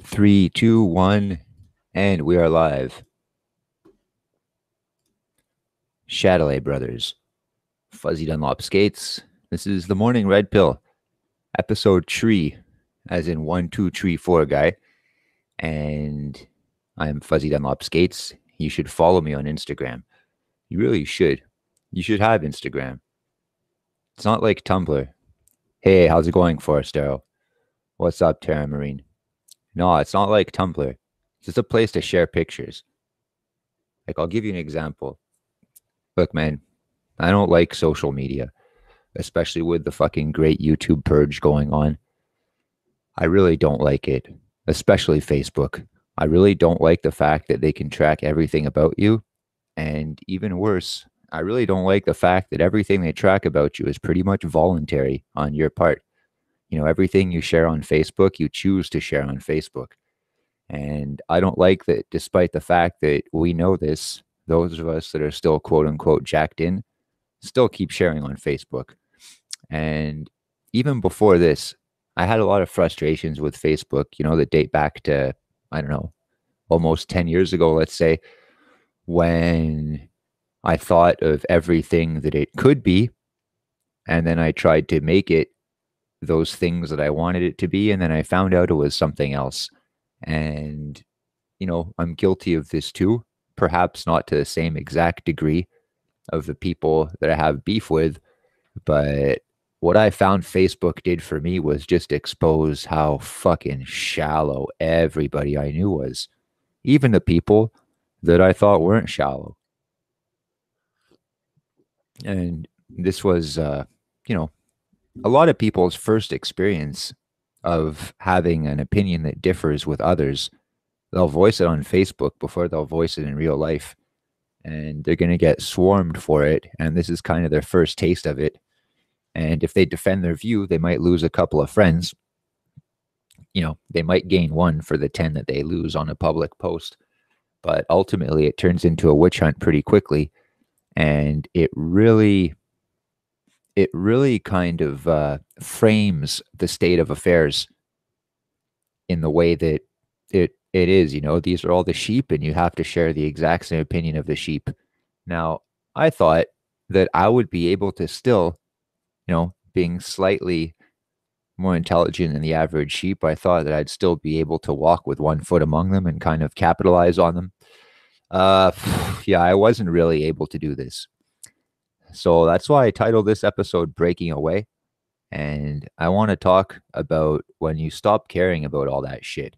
Three, two, one, and we are live. Chatelet Brothers, Fuzzy Dunlop Skates. This is the morning Redpill, episode 3, as in 1, 2, 3, 4 guy. And I'm Fuzzy Dunlop Skates. You should follow me on Instagram. You really should. You should have Instagram. It's not like Tumblr. Hey, how's it going, Forestero? What's up, Terra Marine? No, it's not like Tumblr. It's just a place to share pictures. Like, I'll give you an example. Look, man, I don't like social media, especially with the fucking great YouTube purge going on. I really don't like it, especially Facebook. I really don't like the fact that they can track everything about you. And even worse, I really don't like the fact that everything they track about you is pretty much voluntary on your part. You know, everything you share on Facebook, you choose to share on Facebook. And I don't like that, despite the fact that we know this, those of us that are still quote unquote jacked in still keep sharing on Facebook. And even before this, I had a lot of frustrations with Facebook, that date back to, I don't know, almost 10 years ago, let's say, when I thought of everything that it could be. And then I tried to make it those things that I wanted it to be. And then I found out it was something else. And, I'm guilty of this too, perhaps not to the same exact degree of the people that I have beef with. But what I found Facebook did for me was just expose how fucking shallow everybody I knew was, even the people that I thought weren't shallow. And this was, a lot of people's first experience of having an opinion that differs with others. They'll voice it on Facebook before they'll voice it in real life. And they're going to get swarmed for it. And this is kind of their first taste of it. And if they defend their view, they might lose a couple of friends. They might gain one for the 10 that they lose on a public post. But ultimately, it turns into a witch hunt pretty quickly. And it really kind of frames the state of affairs in the way that it is. These are all the sheep, and you have to share the exact same opinion of the sheep. Now, I thought that I would be able to still, being slightly more intelligent than the average sheep, I thought that I'd still be able to walk with one foot among them and kind of capitalize on them. Yeah, I wasn't really able to do this. So that's why I titled this episode Breaking Away. And I want to talk about when you stop caring about all that shit.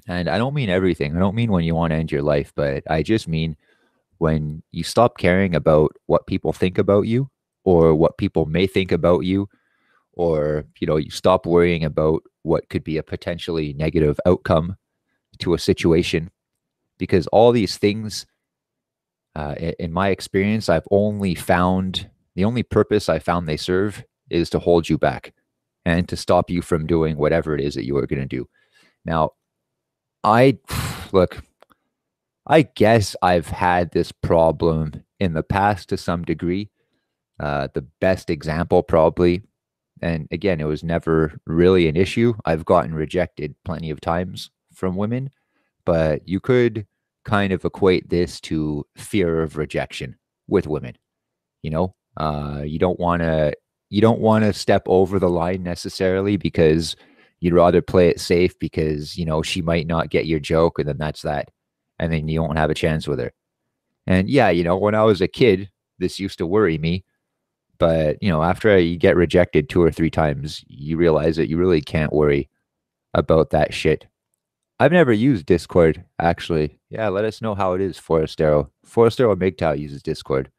And I don't mean everything. I don't mean when you want to end your life, but I just mean when you stop caring about what people think about you or what people may think about you, or, you stop worrying about what could be a potentially negative outcome to a situation. Because all these things, in my experience, I've only found the only purpose I found they serve is to hold you back and to stop you from doing whatever it is that you are going to do. Now, I guess I've had this problem in the past to some degree. The best example probably, and again, it was never really an issue. I've gotten rejected plenty of times from women, but you could kind of equate this to fear of rejection with women. You don't want to step over the line necessarily because you'd rather play it safe because, she might not get your joke, and then that's that. And then you won't have a chance with her. And yeah, when I was a kid, this used to worry me. But, after you get rejected 2 or 3 times, you realize that you really can't worry about that shit. I've never used Discord, actually. Yeah, let us know how it is, Forestero. Forestero MGTOW uses Discord.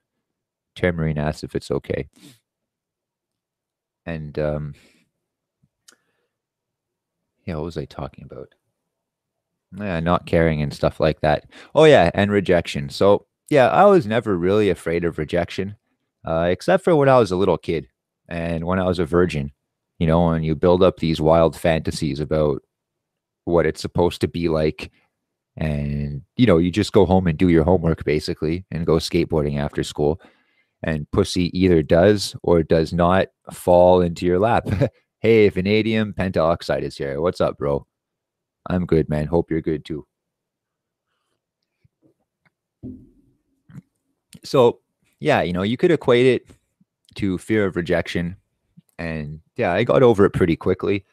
Termarine asks if it's okay. And, what was I talking about? Yeah, not caring and stuff like that. Oh, yeah, and rejection. So, yeah, I was never really afraid of rejection, except for when I was a little kid and when I was a virgin, and you build up these wild fantasies about what it's supposed to be like. And, you just go home and do your homework, basically, and go skateboarding after school. And pussy either does or does not fall into your lap. Hey, vanadium pentaoxide is here. What's up, bro? I'm good, man. Hope you're good too. So, yeah, you could equate it to fear of rejection. And yeah, I got over it pretty quickly.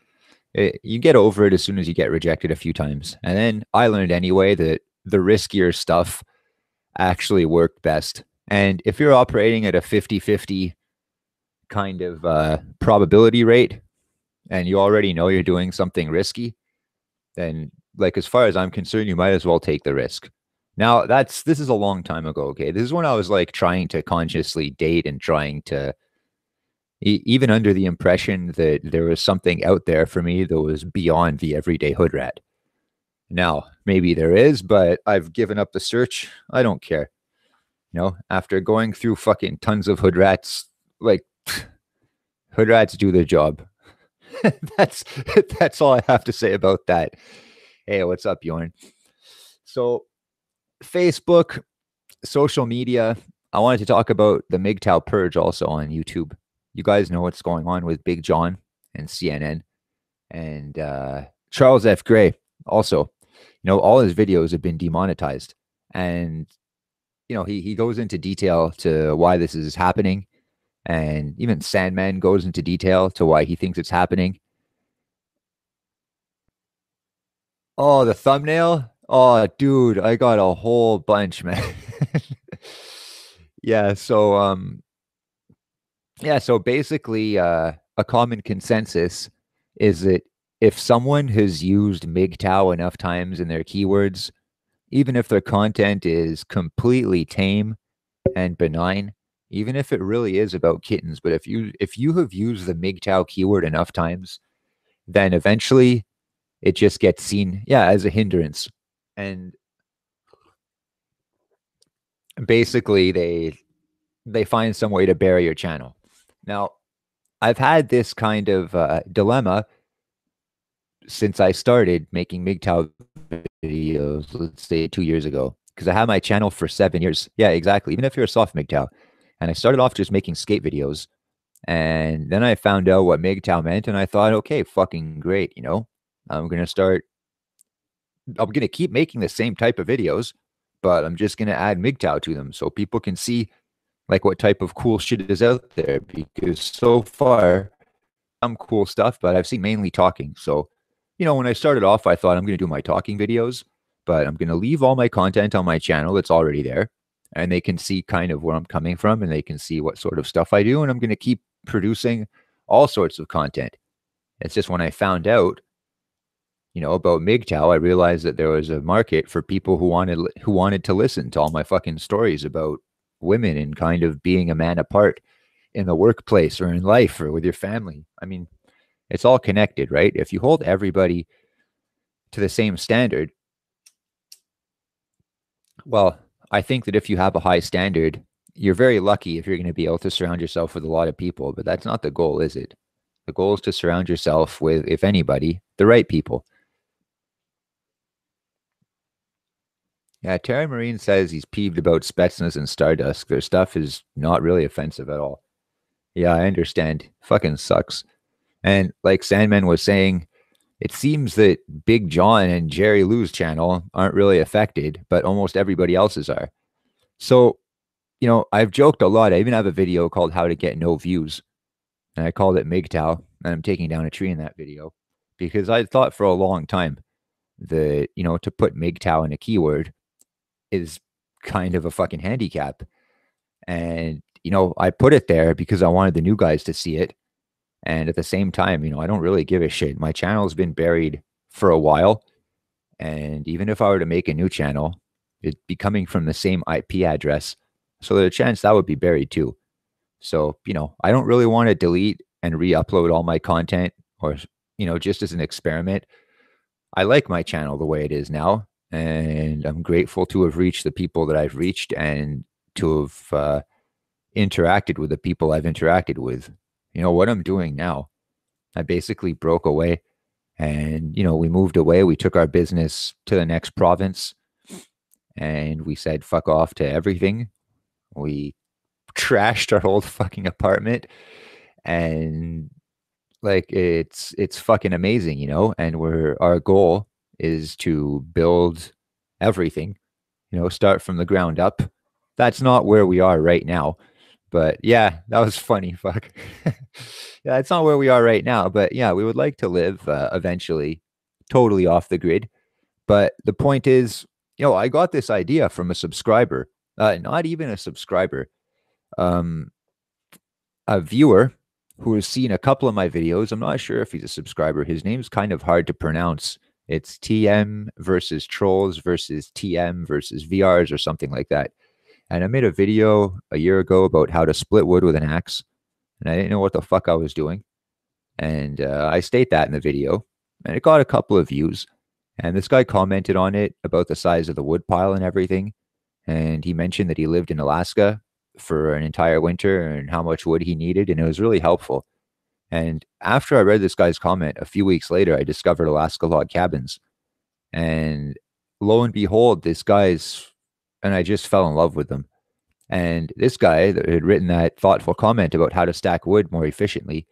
You get over it as soon as you get rejected a few times. And then I learned anyway that the riskier stuff actually worked best. And if you're operating at a 50-50 kind of probability rate and you already know you're doing something risky, then like as far as I'm concerned, you might as well take the risk. Now this is a long time ago. Okay, this is when I was like trying to consciously date and trying to even under the impression that there was something out there for me that was beyond the everyday hood rat. Now maybe there is, but I've given up the search. I don't care. After going through fucking tons of hood rats, like hood rats do their job. that's that's all I have to say about that. Hey, what's up, Bjorn? So Facebook, social media. I wanted to talk about the MGTOW purge also on YouTube. You guys know what's going on with Big John and CNN and Charles F. Gray. Also, all his videos have been demonetized, and he goes into detail to why this is happening, and even Sandman goes into detail to why he thinks it's happening. Oh, the thumbnail. Oh, dude, I got a whole bunch, man. Yeah, so basically a common consensus is that if someone has used MGTOW enough times in their keywords, even if their content is completely tame and benign, even if it really is about kittens, but if you have used the MGTOW keyword enough times, then eventually it just gets seen, yeah, as a hindrance. And basically they find some way to bury your channel. Now, I've had this kind of dilemma since I started making MGTOW videos, let's say 2 years ago, because I had my channel for 7 years. Yeah, exactly. Even if you're a soft MGTOW. And I started off just making skate videos. And then I found out what MGTOW meant. And I thought, okay, fucking great. I'm going to start, I'm going to keep making the same type of videos, but I'm just going to add MGTOW to them so people can see like what type of cool shit is out there. Because so far, some cool stuff, but I've seen mainly talking. So, when I started off, I thought I'm going to do my talking videos, but I'm going to leave all my content on my channel that's already there. And they can see kind of where I'm coming from and they can see what sort of stuff I do. And I'm going to keep producing all sorts of content. It's just when I found out, about MGTOW, I realized that there was a market for people who wanted to listen to all my fucking stories about women and kind of being a man apart in the workplace or in life or with your family. I mean, it's all connected, right? If you hold everybody to the same standard, well, I think that if you have a high standard, you're very lucky if you're going to be able to surround yourself with a lot of people, but that's not the goal, is it? The goal is to surround yourself with, if anybody, the right people. Yeah, Terry Marine says he's peeved about Spetsnaz and Stardust. Their stuff is not really offensive at all. Yeah, I understand. Fucking sucks. And like Sandman was saying, it seems that Big John and Jerry Lou's channel aren't really affected, but almost everybody else's are. So, I've joked a lot. I even have a video called How to Get No Views. And I called it MGTOW. And I'm taking down a tree in that video because I thought for a long time that, to put MGTOW in a keyword is kind of a fucking handicap. And, I put it there because I wanted the new guys to see it. And at the same time, I don't really give a shit. My channel's been buried for a while. And even if I were to make a new channel, it'd be coming from the same IP address. So there's a chance that would be buried too. So, I don't really want to delete and re-upload all my content or, just as an experiment. I like my channel the way it is now. And I'm grateful to have reached the people that I've reached and to have interacted with the people I've interacted with. What I'm doing now, I basically broke away and, we moved away. We took our business to the next province and we said, fuck off to everything. We trashed our old fucking apartment and like, it's fucking amazing, and our goal is to build everything, start from the ground up. That's not where we are right now. But yeah, that was funny. Fuck. Yeah, it's not where we are right now. But yeah, we would like to live eventually totally off the grid. But the point is, I got this idea from a subscriber, not even a subscriber, um, a viewer who has seen a couple of my videos. I'm not sure if he's a subscriber. His name's kind of hard to pronounce. It's TM versus trolls versus TM versus VRs or something like that. And I made a video a year ago about how to split wood with an axe. And I didn't know what the fuck I was doing. And I state that in the video. And it got a couple of views. And this guy commented on it about the size of the wood pile and everything. And he mentioned that he lived in Alaska for an entire winter and how much wood he needed. And it was really helpful. And after I read this guy's comment, a few weeks later, I discovered Alaska log cabins. And lo and behold, and I just fell in love with them. And this guy that had written that thoughtful comment about how to stack wood more efficiently,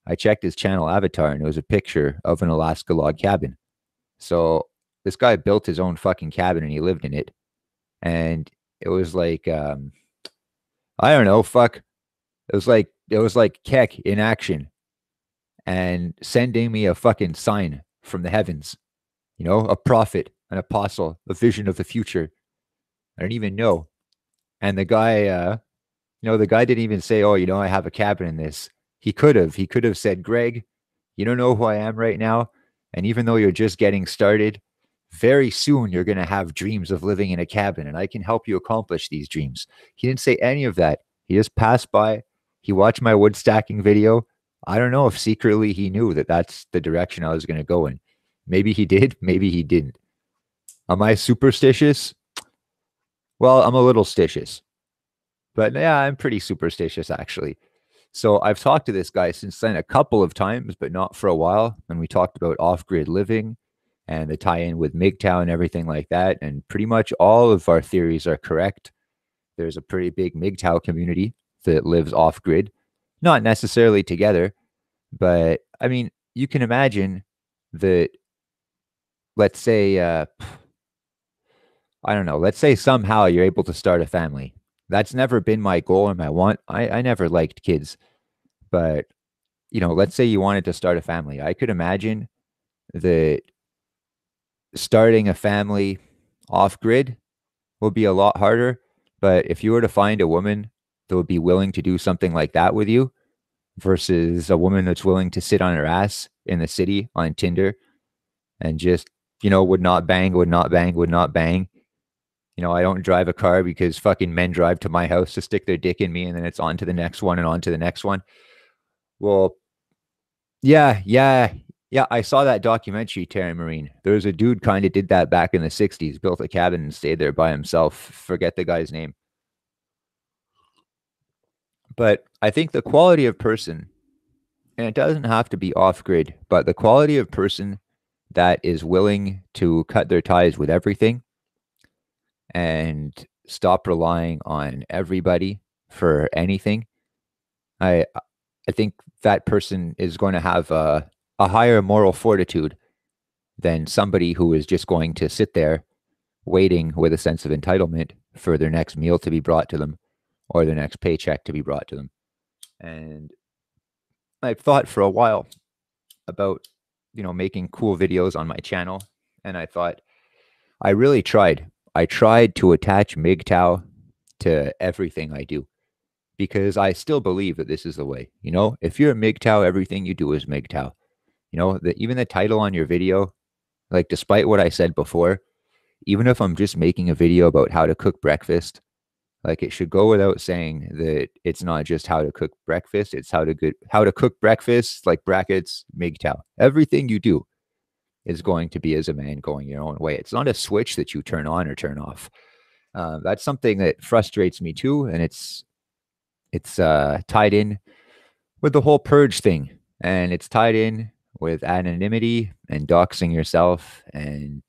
I checked his channel avatar and it was a picture of an Alaska log cabin. So this guy built his own fucking cabin and he lived in it. And it was like, I don't know, fuck. It was like Keck in action and sending me a fucking sign from the heavens, a prophet, an apostle, a vision of the future. I don't even know. And the guy, the guy didn't even say, oh, I have a cabin in this. He could have said, Greg, you don't know who I am right now. And even though you're just getting started, very soon you're going to have dreams of living in a cabin and I can help you accomplish these dreams. He didn't say any of that. He just passed by. He watched my wood stacking video. I don't know if secretly he knew that that's the direction I was going to go in. Maybe he did. Maybe he didn't. Am I superstitious? Well, I'm a little stitious. But yeah, I'm pretty superstitious actually. So I've talked to this guy since then a couple of times, but not for a while. And we talked about off-grid living and the tie-in with MGTOW and everything like that. And pretty much all of our theories are correct. There's a pretty big MGTOW community that lives off-grid, not necessarily together, but I mean, you can imagine that, let's say, I don't know, let's say somehow you're able to start a family. That's never been my goal or my want. I never liked kids, but let's say you wanted to start a family. I could imagine that starting a family off grid will be a lot harder. But if you were to find a woman that would be willing to do something like that with you versus a woman that's willing to sit on her ass in the city on Tinder and just, would not bang, would not bang, would not bang. I don't drive a car because fucking men drive to my house to stick their dick in me and then it's on to the next one and on to the next one. Well, yeah. I saw that documentary, Terry Marine. There was a dude kind of did that back in the 60s, built a cabin and stayed there by himself. Forget the guy's name. But I think the quality of person, and it doesn't have to be off grid, but the quality of person that is willing to cut their ties with everything and stop relying on everybody for anything, I think that person is going to have a higher moral fortitude than somebody who is just going to sit there waiting with a sense of entitlement for their next meal to be brought to them or their next paycheck to be brought to them. And I've thought for a while about, making cool videos on my channel. And I thought, I really tried. I tried to attach MGTOW to everything I do because I still believe that this is the way. If you're a MGTOW, everything you do is MGTOW. Even the title on your video, like despite what I said before, even if I'm just making a video about how to cook breakfast, like it should go without saying that it's not just how to cook breakfast, it's how to cook breakfast, like brackets, MGTOW. Everything you do is going to be as a man going your own way. It's not a switch that you turn on or turn off. That's something that frustrates me too, and it's tied in with the whole purge thing, and it's tied in with anonymity and doxing yourself. And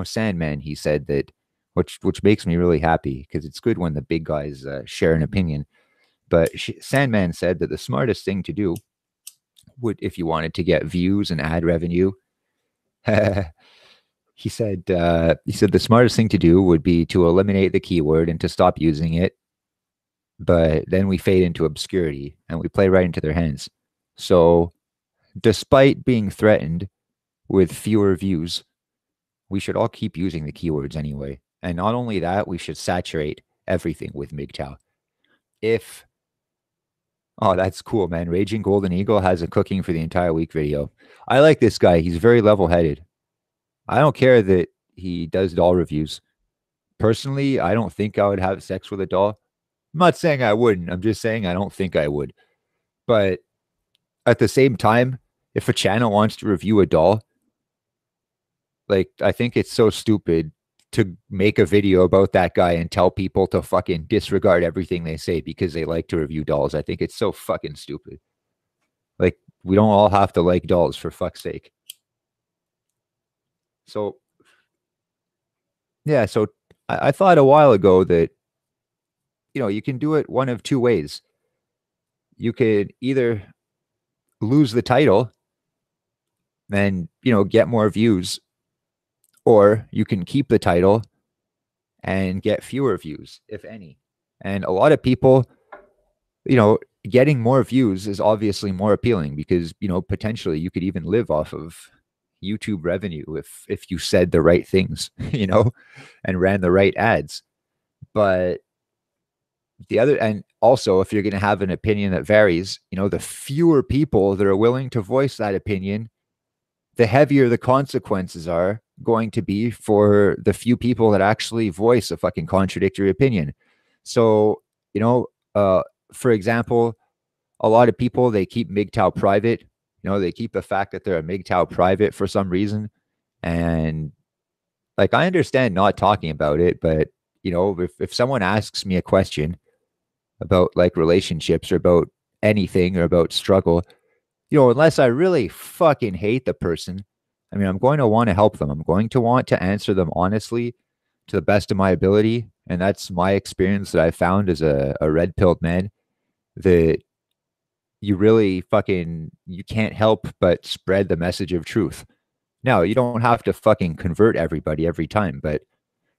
Sandman, he said that, which makes me really happy because it's good when the big guys share an opinion. But Sandman said that the smartest thing to do would, if you wanted to get views and ad revenue, He said the smartest thing to do would be to eliminate the keyword and to stop using it, but then we fade into obscurity and we play right into their hands. So despite being threatened with fewer views, we should all keep using the keywords anyway. And not only that, we should saturate everything with MGTOW. If Oh, that's cool, man. Raging Golden Eagle has a cooking for the entire week video. I like this guy. He's very level-headed. I don't care that he does doll reviews. Personally, I don't think I would have sex with a doll. I'm not saying I wouldn't. I'm just saying I don't think I would. But at the same time, if a channel wants to review a doll, like, I think it's so stupid to make a video about that guy and tell people to fucking disregard everything they say because they like to review dolls. I think it's so fucking stupid. Like, we don't all have to like dolls, for fuck's sake. So, yeah, so I thought a while ago that, you can do it one of two ways. You could either lose the title and, get more views, or you can keep the title and get fewer views, if any. And a lot of people, getting more views is obviously more appealing because, potentially you could even live off of YouTube revenue if you said the right things, and ran the right ads. But and also, if you're going to have an opinion that varies, the fewer people that are willing to voice that opinion, the heavier the consequences are going to be for the few people that actually voice a fucking contradictory opinion. So, for example, a lot of people, they keep MGTOW private. They keep the fact that they're a MGTOW private for some reason. And like, I understand not talking about it, but if someone asks me a question about like relationships or about anything or about struggle, unless I really fucking hate the person, I mean, I'm going to want to help them. I'm going to want to answer them honestly to the best of my ability. And that's my experience that I found as a red-pilled man, that you can't help but spread the message of truth. Now, you don't have to fucking convert everybody every time, but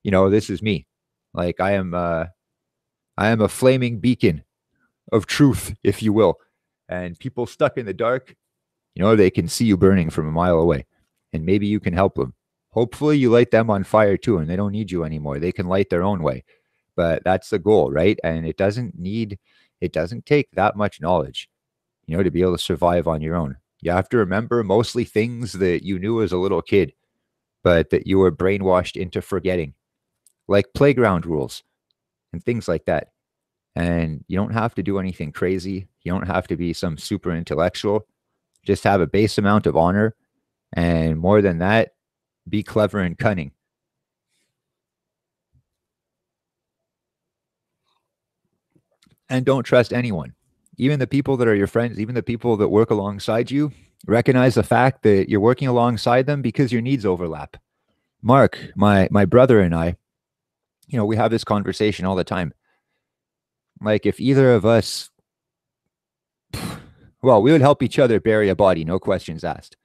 this is me. Like, I am a flaming beacon of truth, if you will. And people stuck in the dark, they can see you burning from a mile away, and maybe you can help them. Hopefully you light them on fire too, and they don't need you anymore. They can light their own way. But that's the goal, right? And it doesn't take that much knowledge, to be able to survive on your own. You have to remember mostly things that you knew as a little kid, but that you were brainwashed into forgetting, like playground rules and things like that. And you don't have to do anything crazy. You don't have to be some super intellectual. Just have a base amount of honor. And more than that, be clever and cunning. And don't trust anyone. Even the people that are your friends, even the people that work alongside you, recognize the fact that you're working alongside them because your needs overlap. Mark, my brother and I, we have this conversation all the time. Like, if either of us, well, we would help each other bury a body, no questions asked.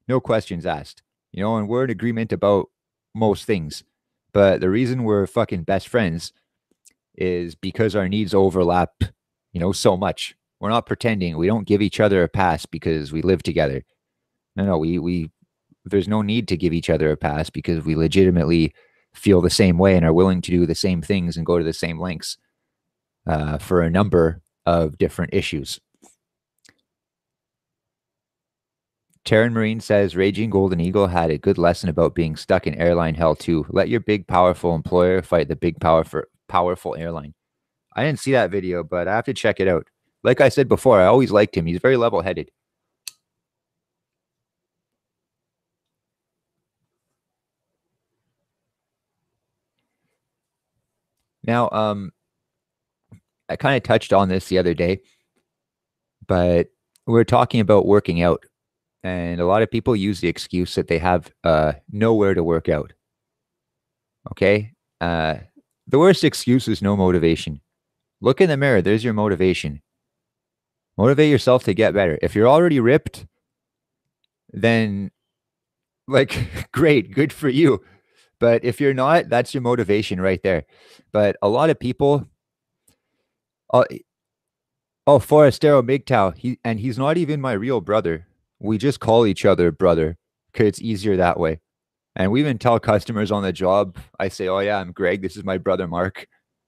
No questions asked. And we're in agreement about most things. But the reason we're fucking best friends is because our needs overlap, so much. We're not pretending. We don't give each other a pass because we live together. No, we there's no need to give each other a pass because we legitimately feel the same way and are willing to do the same things and go to the same lengths for a number of different issues. Taryn Marine says, Raging Golden Eagle had a good lesson about being stuck in airline hell too. Let your big, powerful employer fight the big, powerful airline. I didn't see that video, but I have to check it out. Like I said before, I always liked him. He's very level-headed. Now, I kind of touched on this the other day, but we're talking about working out. And a lot of people use the excuse that they have nowhere to work out. Okay? The worst excuse is no motivation. Look in the mirror. There's your motivation. Motivate yourself to get better. If you're already ripped, then Like, great, good for you. But if you're not, that's your motivation right there. But a lot of people, oh, oh, Forastero MGTOW, he's not even my real brother. We just call each other brother because it's easier that way. And we even tell customers on the job, I say, oh yeah, I'm Greg. This is my brother Mark.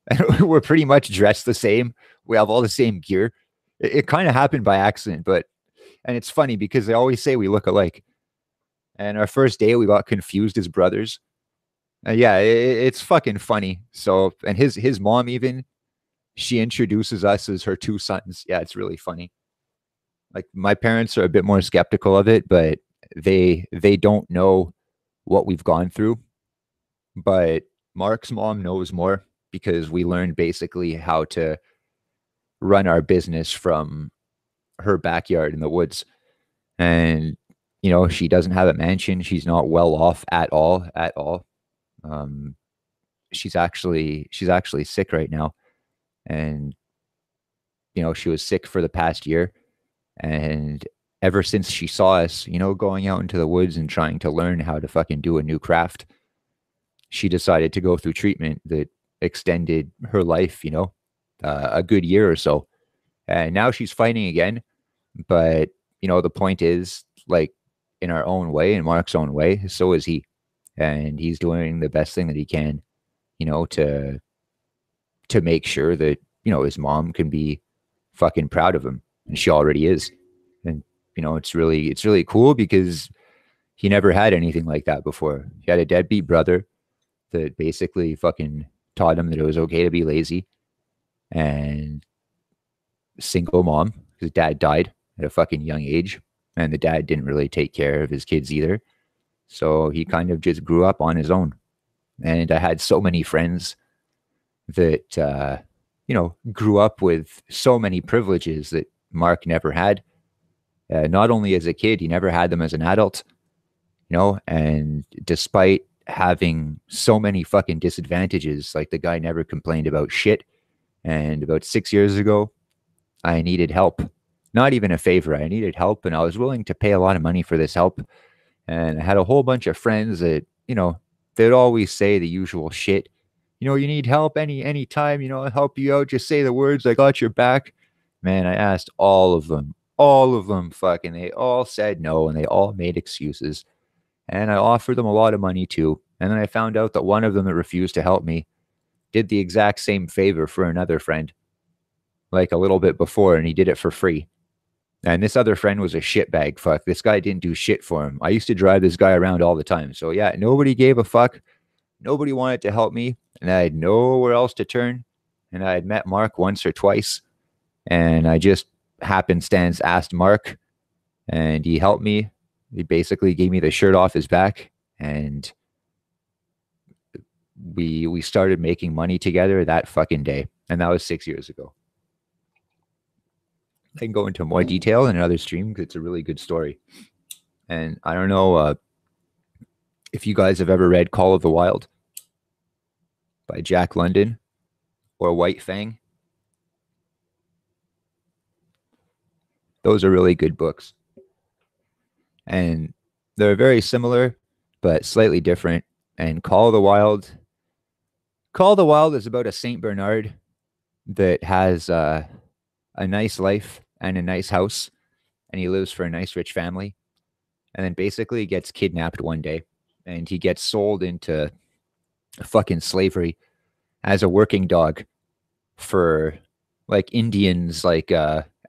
And we're pretty much dressed the same. We have all the same gear. It kind of happened by accident, and it's funny because they always say we look alike. And our first day, we got confused as brothers. Yeah, it's fucking funny. So, and his mom even, she introduces us as her two sons. Yeah, it's really funny. Like my parents are a bit more skeptical of it, but they don't know what we've gone through. But Mark's mom knows more because we learned basically how to run our business from her backyard in the woods. And she doesn't have a mansion. She's not well off at all, at all. Um, she's actually sick right now, and she was sick for the past year. And ever since she saw us, going out into the woods and trying to learn how to fucking do a new craft, she decided to go through treatment that extended her life, a good year or so. And now she's fighting again. But, the point is, like, in our own way, in Mark's own way, so is he. And he's doing the best thing that he can, to make sure that, his mom can be fucking proud of him. And she already is. And, it's really cool because he never had anything like that before. He had a deadbeat brother that basically fucking taught him that it was okay to be lazy, and single mom. His dad died at a fucking young age, and the dad didn't really take care of his kids either. So he kind of just grew up on his own. And I had so many friends that, grew up with so many privileges that Mark never had. Not only as a kid, he never had them as an adult, and despite having so many fucking disadvantages, like the guy never complained about shit. And about 6 years ago, I needed help. Not even a favor. I needed help, and I was willing to pay a lot of money for this help. And I had a whole bunch of friends that, they'd always say the usual shit. You need help any time, I'll help you out. Just say the words, I got your back. Man, I asked all of them. All of them fucking, they all said no, and they all made excuses. And I offered them a lot of money too. And then I found out that one of them that refused to help me did the exact same favor for another friend, like a little bit before, and he did it for free. And this other friend was a shitbag. Fuck, this guy didn't do shit for him. I used to drive this guy around all the time. So yeah, nobody gave a fuck. Nobody wanted to help me, and I had nowhere else to turn. And I had met Mark once or twice, and I just happenstance asked Mark, and he helped me. He basically gave me the shirt off his back, and we started making money together that fucking day. And that was 6 years ago. I can go into more detail in another stream because it's a really good story. And I don't know if you guys have ever read Call of the Wild by Jack London or White Fang. Those are really good books. And they're very similar, but slightly different. And Call of the Wild is about a Saint Bernard that has a nice life and a nice house, and he lives for a nice rich family. And then basically gets kidnapped one day, and he gets sold into fucking slavery as a working dog for like Indians, like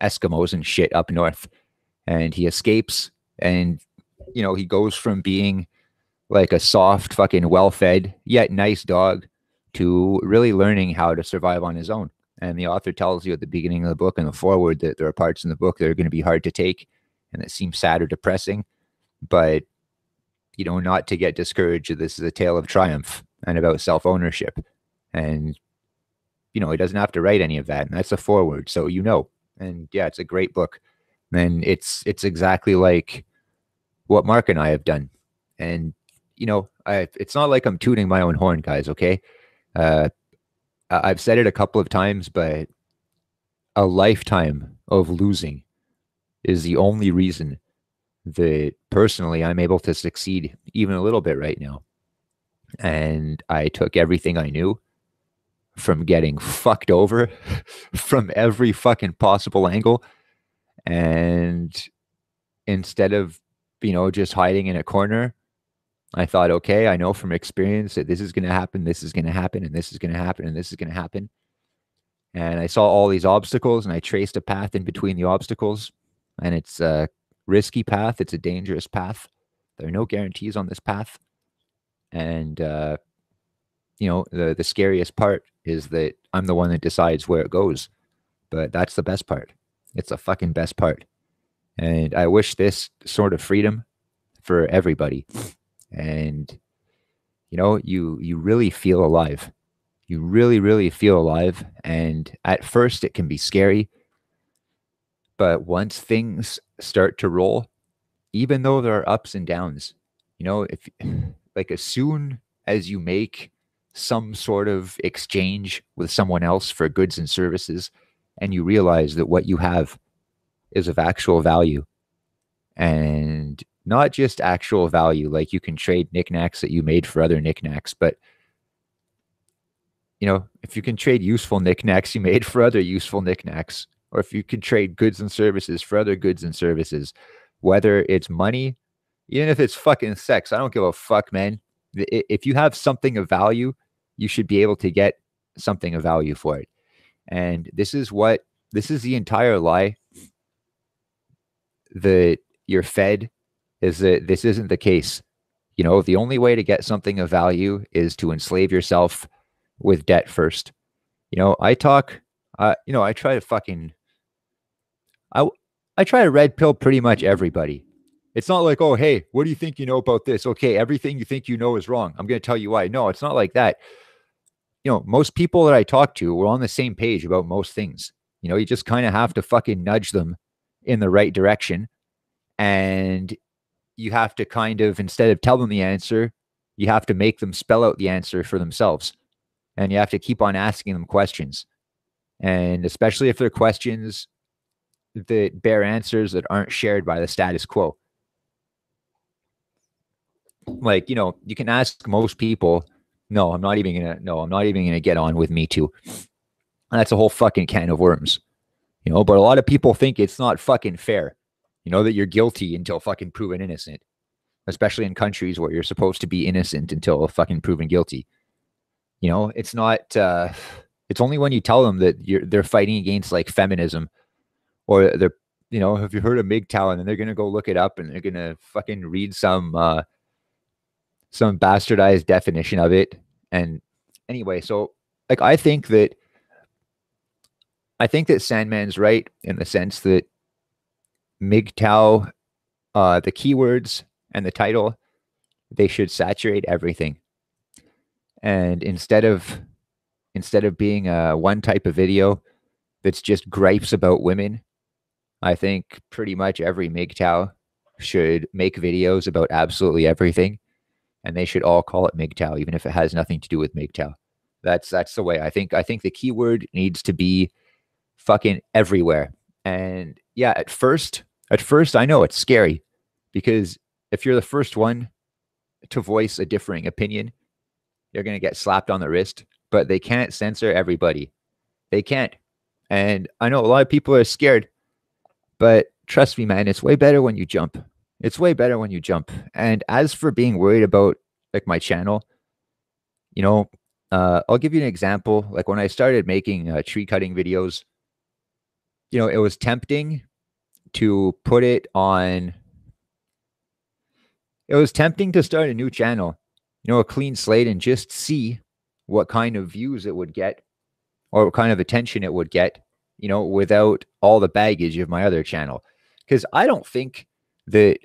Eskimos and shit up north. And he escapes, and he goes from being like a soft, fucking well-fed yet nice dog to really learning how to survive on his own. And the author tells you at the beginning of the book and the foreword that there are parts in the book that are going to be hard to take and that seem sad or depressing, but not to get discouraged. This is a tale of triumph and about self-ownership. And he doesn't have to write any of that. And that's a foreword, so And yeah, it's a great book. And it's exactly like what Mark and I have done. And it's not like I'm tooting my own horn, guys. Okay, I've said it a couple of times, but a lifetime of losing is the only reason that personally I'm able to succeed even a little bit right now. And I took everything I knew from getting fucked over from every fucking possible angle. And instead of, just hiding in a corner, I thought, okay, I know from experience that this is going to happen, this is going to happen, and this is going to happen, and this is going to happen. And I saw all these obstacles and I traced a path in between the obstacles. And it's a risky path, it's a dangerous path. There are no guarantees on this path. And, the scariest part is that I'm the one that decides where it goes. But that's the best part. It's the fucking best part. And I wish this sort of freedom for everybody. And, you really feel alive. You really, really feel alive. And at first, it can be scary. But once things start to roll, even though there are ups and downs, if like as soon as you make some sort of exchange with someone else for goods and services, and you realize that what you have is of actual value, and not just actual value, like you can trade knickknacks that you made for other knickknacks, but if you can trade useful knickknacks you made for other useful knickknacks, or if you can trade goods and services for other goods and services, whether it's money, even if it's fucking sex, I don't give a fuck, man. If you have something of value, you should be able to get something of value for it. And this is the entire lie that you're fed, is that this isn't the case. The only way to get something of value is to enslave yourself with debt first. I talk, I try to fucking, I try to red pill pretty much everybody. It's not like, oh, hey, what do you think you know about this? Okay, everything you think you know is wrong. I'm going to tell you why. No, it's not like that. Most people that I talk to, we're on the same page about most things. You just kind of have to fucking nudge them in the right direction. And you have to kind of, instead of tell them the answer, you have to make them spell out the answer for themselves. And you have to keep on asking them questions. And especially if they're questions that bear answers that aren't shared by the status quo. Like, you can ask most people, no, I'm not even gonna get on with Me Too. And that's a whole fucking can of worms. But a lot of people think it's not fucking fair, that you're guilty until fucking proven innocent, especially in countries where you're supposed to be innocent until fucking proven guilty. It's not, it's only when you tell them that they're fighting against like feminism, or they're, have you heard of MGTOW? And then they're going to go look it up and they're going to fucking read some bastardized definition of it. And anyway, so like, I think that Sandman's right in the sense that MGTOW, the keywords and the title, they should saturate everything. And instead of being one type of video that's just gripes about women, I think pretty much every MGTOW should make videos about absolutely everything, and they should all call it MGTOW, even if it has nothing to do with MGTOW. That's the way I think. I think the keyword needs to be fucking everywhere. And yeah, at first, I know it's scary, because if you're the first one to voice a differing opinion, you're going to get slapped on the wrist. But they can't censor everybody. They can't. And I know a lot of people are scared, but trust me, man, it's way better when you jump. It's way better when you jump. And as for being worried about like my channel, I'll give you an example. Like when I started making tree cutting videos, it was tempting to put it on. It was tempting to start a new channel, a clean slate, and just see what kind of views it would get, or what kind of attention it would get, without all the baggage of my other channel. Because I don't think that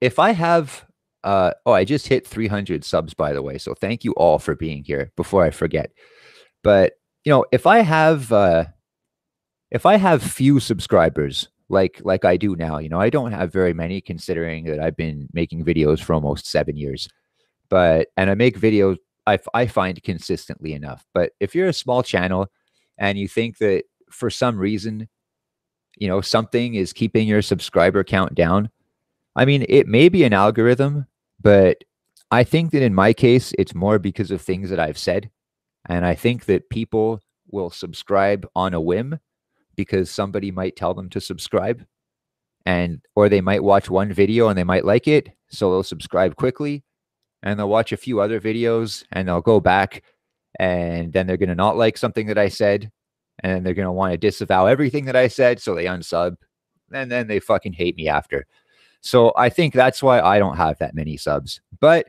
if I have, I just hit 300 subs, by the way. So thank you all for being here before I forget. But, if I have few subscribers, like I do now, I don't have very many, considering that I've been making videos for almost 7 years. And I make videos, I find, consistently enough. But if you're a small channel and you think that for some reason something is keeping your subscriber count down. I mean, it may be an algorithm, but I think that in my case, it's more because of things that I've said. And I think that people will subscribe on a whim because somebody might tell them to subscribe, and or they might watch one video and they might like it, so they'll subscribe quickly, and they'll watch a few other videos and they'll go back, and then they're going to not like something that I said, and then they're going to want to disavow everything that I said, so they unsub, and then they fucking hate me after. So I think that's why I don't have that many subs. But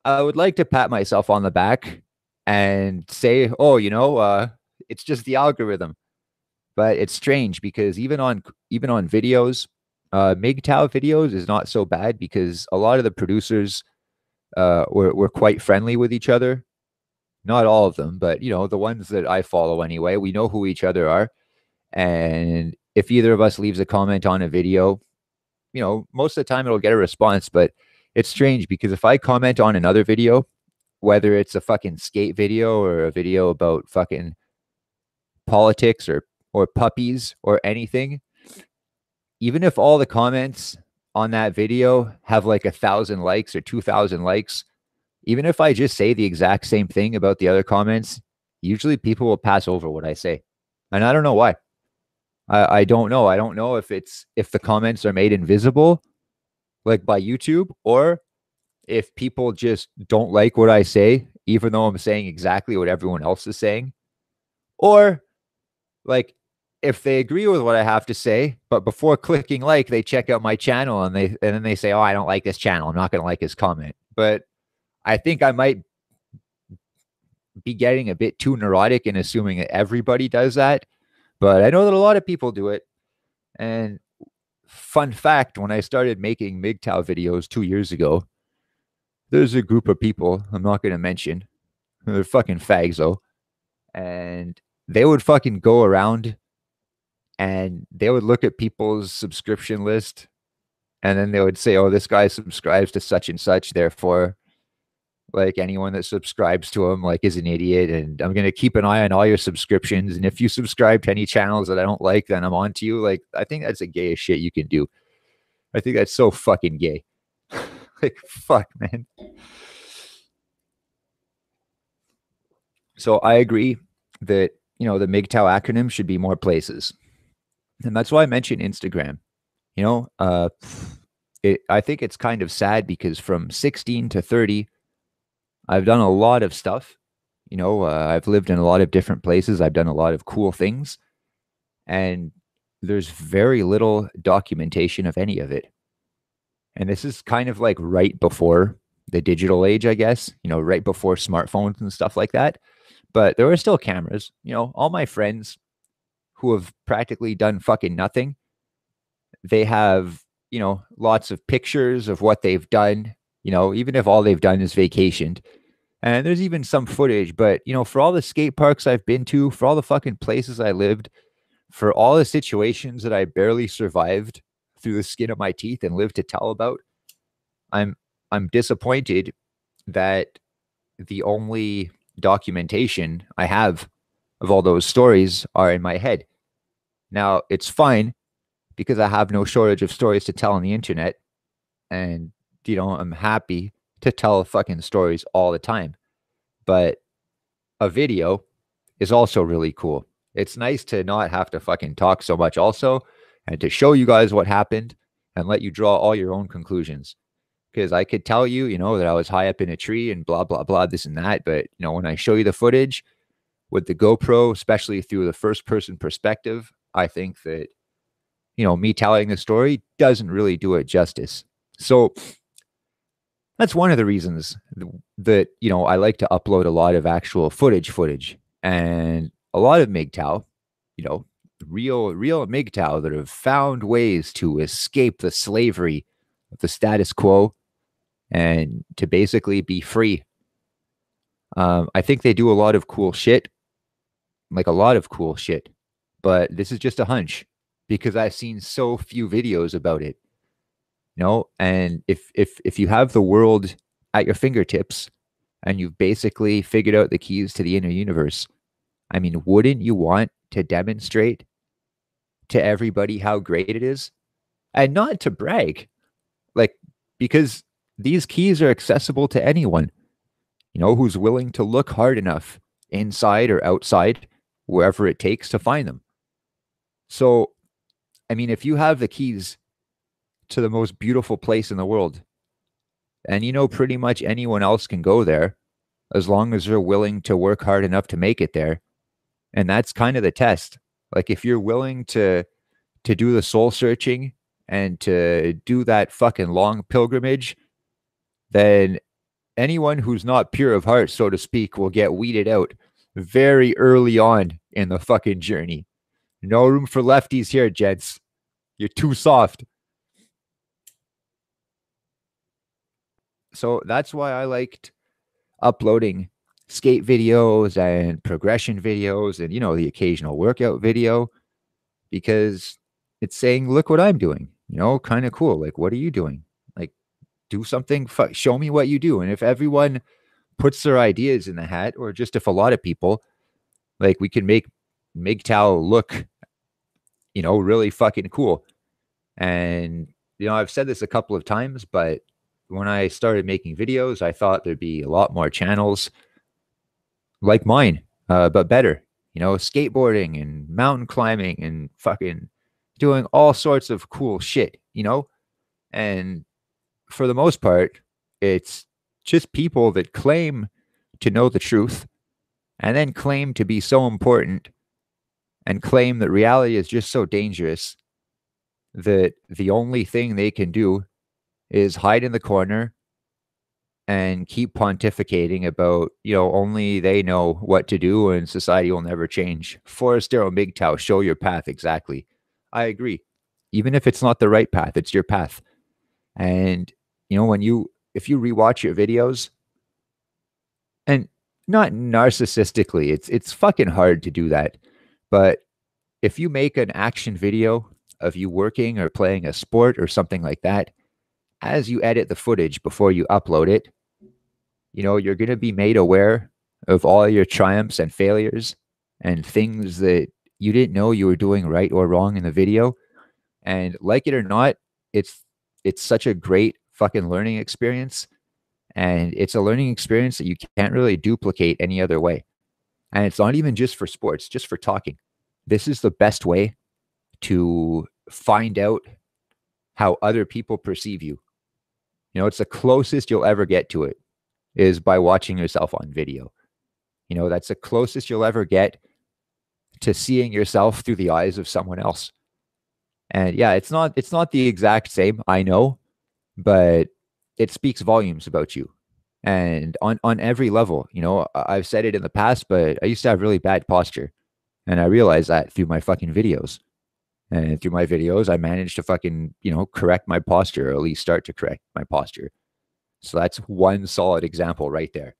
I would like to pat myself on the back and say, oh, it's just the algorithm. But it's strange because even on videos, MGTOW videos is not so bad because a lot of the producers were quite friendly with each other. Not all of them, but the ones that I follow anyway, we know who each other are. And if either of us leaves a comment on a video, most of the time it'll get a response. But it's strange because if I comment on another video, whether it's a fucking skate video or a video about fucking politics or puppies or anything, even if all the comments on that video have like 1,000 likes or 2,000 likes, even if I just say the exact same thing about the other comments, usually people will pass over what I say. And I don't know why. I don't know. I don't know if the comments are made invisible, like by YouTube, or if people just don't like what I say, even though I'm saying exactly what everyone else is saying, or like if they agree with what I have to say, but before clicking like, they check out my channel and then they say, "Oh, I don't like this channel. I'm not going to like his comment." But I think I might be getting a bit too neurotic in assuming that everybody does that. But I know that a lot of people do it. And fun fact, when I started making MGTOW videos 2 years ago, there's a group of people I'm not going to mention. They're fucking fags, though. And they would fucking go around and they would look at people's subscription list. And then they would say, "Oh, this guy subscribes to such and such. Therefore, like anyone that subscribes to him like is an idiot, and I'm going to keep an eye on all your subscriptions, and if you subscribe to any channels that I don't like, then I'm on to you." Like, I think that's the gayest shit you can do. I think that's so fucking gay. Like, fuck, man. So I agree that the MGTOW acronym should be more places, and that's why I mentioned Instagram. I think it's kind of sad because from 16 to 30, I've done a lot of stuff. I've lived in a lot of different places. I've done a lot of cool things. And there's very little documentation of any of it. And this is kind of like right before the digital age, I guess, right before smartphones and stuff like that. But there are still cameras. All my friends who have practically done fucking nothing, they have, lots of pictures of what they've done, even if all they've done is vacationed. And there's even some footage, but for all the skate parks I've been to, for all the fucking places I lived, for all the situations that I barely survived through the skin of my teeth and lived to tell about, I'm disappointed that the only documentation I have of all those stories are in my head. Now, it's fine because I have no shortage of stories to tell on the internet, and I'm happy to tell fucking stories all the time. But a video is also really cool. It's nice to not have to fucking talk so much also, and to show you guys what happened and let you draw all your own conclusions. Because I could tell you, that I was high up in a tree and blah, blah, blah, this and that. But, when I show you the footage with the GoPro, especially through the first person perspective, I think that, me telling the story doesn't really do it justice. So that's one of the reasons that, I like to upload a lot of actual footage and a lot of MGTOW, real MGTOW that have found ways to escape the slavery of the status quo and to basically be free. I think they do a lot of cool shit, but this is just a hunch because I've seen so few videos about it. And if you have the world at your fingertips and you've basically figured out the keys to the inner universe, I mean, wouldn't you want to demonstrate to everybody how great it is, and not to brag, like, because these keys are accessible to anyone, who's willing to look hard enough inside or outside, wherever it takes to find them. So, I mean, if you have the keys to the most beautiful place in the world, and pretty much anyone else can go there as long as they're willing to work hard enough to make it there. And that's kind of the test. Like, if you're willing to do the soul searching and to do that fucking long pilgrimage, then anyone who's not pure of heart, so to speak, will get weeded out very early on in the fucking journey. No room for lefties here, gents. You're too soft. So that's why I liked uploading skate videos and progression videos and, the occasional workout video, because it's saying, look what I'm doing, kind of cool. Like, what are you doing? Like, do something, show me what you do. And if everyone puts their ideas in the hat, or just if a lot of people, like, we can make MGTOW look, really fucking cool. And, I've said this a couple of times, but when I started making videos, I thought there'd be a lot more channels like mine, but better, skateboarding and mountain climbing and fucking doing all sorts of cool shit, and for the most part, it's just people that claim to know the truth and then claim to be so important and claim that reality is just so dangerous that the only thing they can do is hide in the corner and keep pontificating about, only they know what to do and society will never change. Forastero MGTOW, show your path. Exactly. I agree. Even if it's not the right path, it's your path. And, if you rewatch your videos, and not narcissistically, it's fucking hard to do that. But if you make an action video of you working or playing a sport or something like that, as you edit the footage before you upload it, you're going to be made aware of all your triumphs and failures and things that you didn't know you were doing right or wrong in the video. And like it or not, it's such a great fucking learning experience. And it's a learning experience that you can't really duplicate any other way. And it's not even just for sports, just for talking. This is the best way to find out how other people perceive you. It's the closest you'll ever get to it, is by watching yourself on video. That's the closest you'll ever get to seeing yourself through the eyes of someone else. And yeah, it's not the exact same, I know, but it speaks volumes about you. And on every level, I've said it in the past, but I used to have really bad posture. And I realized that through my fucking videos. And through my videos, I managed to fucking, correct my posture, or at least start to correct my posture. So that's one solid example right there.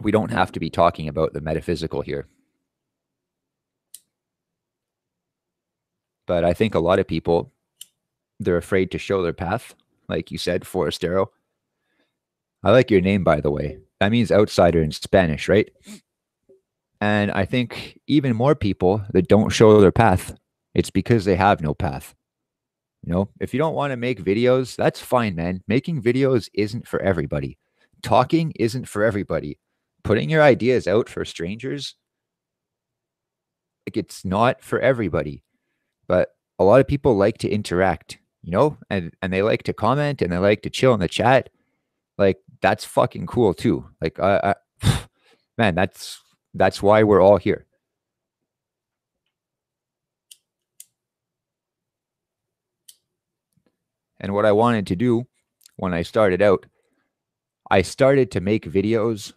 We don't have to be talking about the metaphysical here. But I think a lot of people, they're afraid to show their path. Like you said, Forastero. I like your name, by the way. That means outsider in Spanish, right? And I think even more people that don't show their path, it's because they have no path. If you don't want to make videos, that's fine, man. Making videos isn't for everybody. Talking isn't for everybody. Putting your ideas out for strangers, like, it's not for everybody. But a lot of people like to interact, and they like to comment and they like to chill in the chat. Like, that's fucking cool too. Like, man, that's why we're all here. And what I wanted to do when I started out, I started to make videos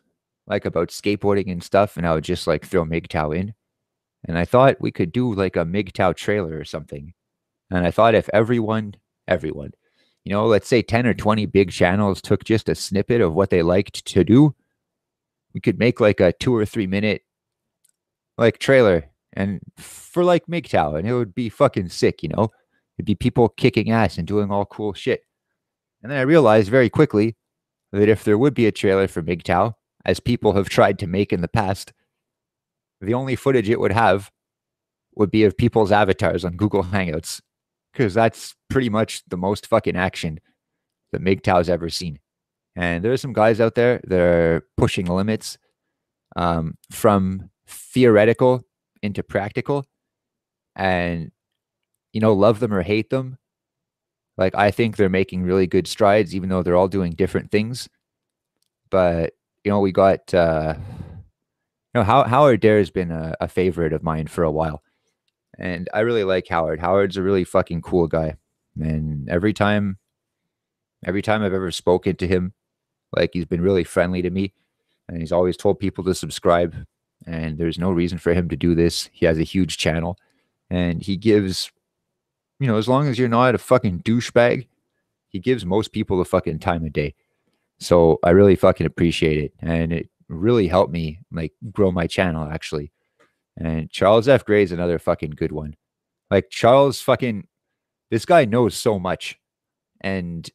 like about skateboarding and stuff, and I would just like throw MGTOW in. And I thought we could do like a MGTOW trailer or something. And I thought if everyone, let's say 10 or 20 big channels took just a snippet of what they liked to do, we could make like a 2 or 3 minute like trailer and for like MGTOW, and it would be fucking sick, It'd be people kicking ass and doing all cool shit. And then I realized very quickly that if there would be a trailer for MGTOW, as people have tried to make in the past, the only footage it would have would be of people's avatars on Google Hangouts, because that's pretty much the most fucking action that MGTOW's ever seen. And there are some guys out there that are pushing the limits, from theoretical into practical, and love them or hate them. Like, I think they're making really good strides, even though they're all doing different things. But we got Howard Dare has been a favorite of mine for a while, and I really like Howard. Howard's a really fucking cool guy, and every time I've ever spoken to him, like, he's been really friendly to me, and he's always told people to subscribe. And there's no reason for him to do this. He has a huge channel, and he gives, as long as you're not a fucking douchebag, he gives most people the fucking time of day. So I really fucking appreciate it, and it really helped me like grow my channel actually. And Charles F. Gray is another fucking good one. Like, this guy knows so much, and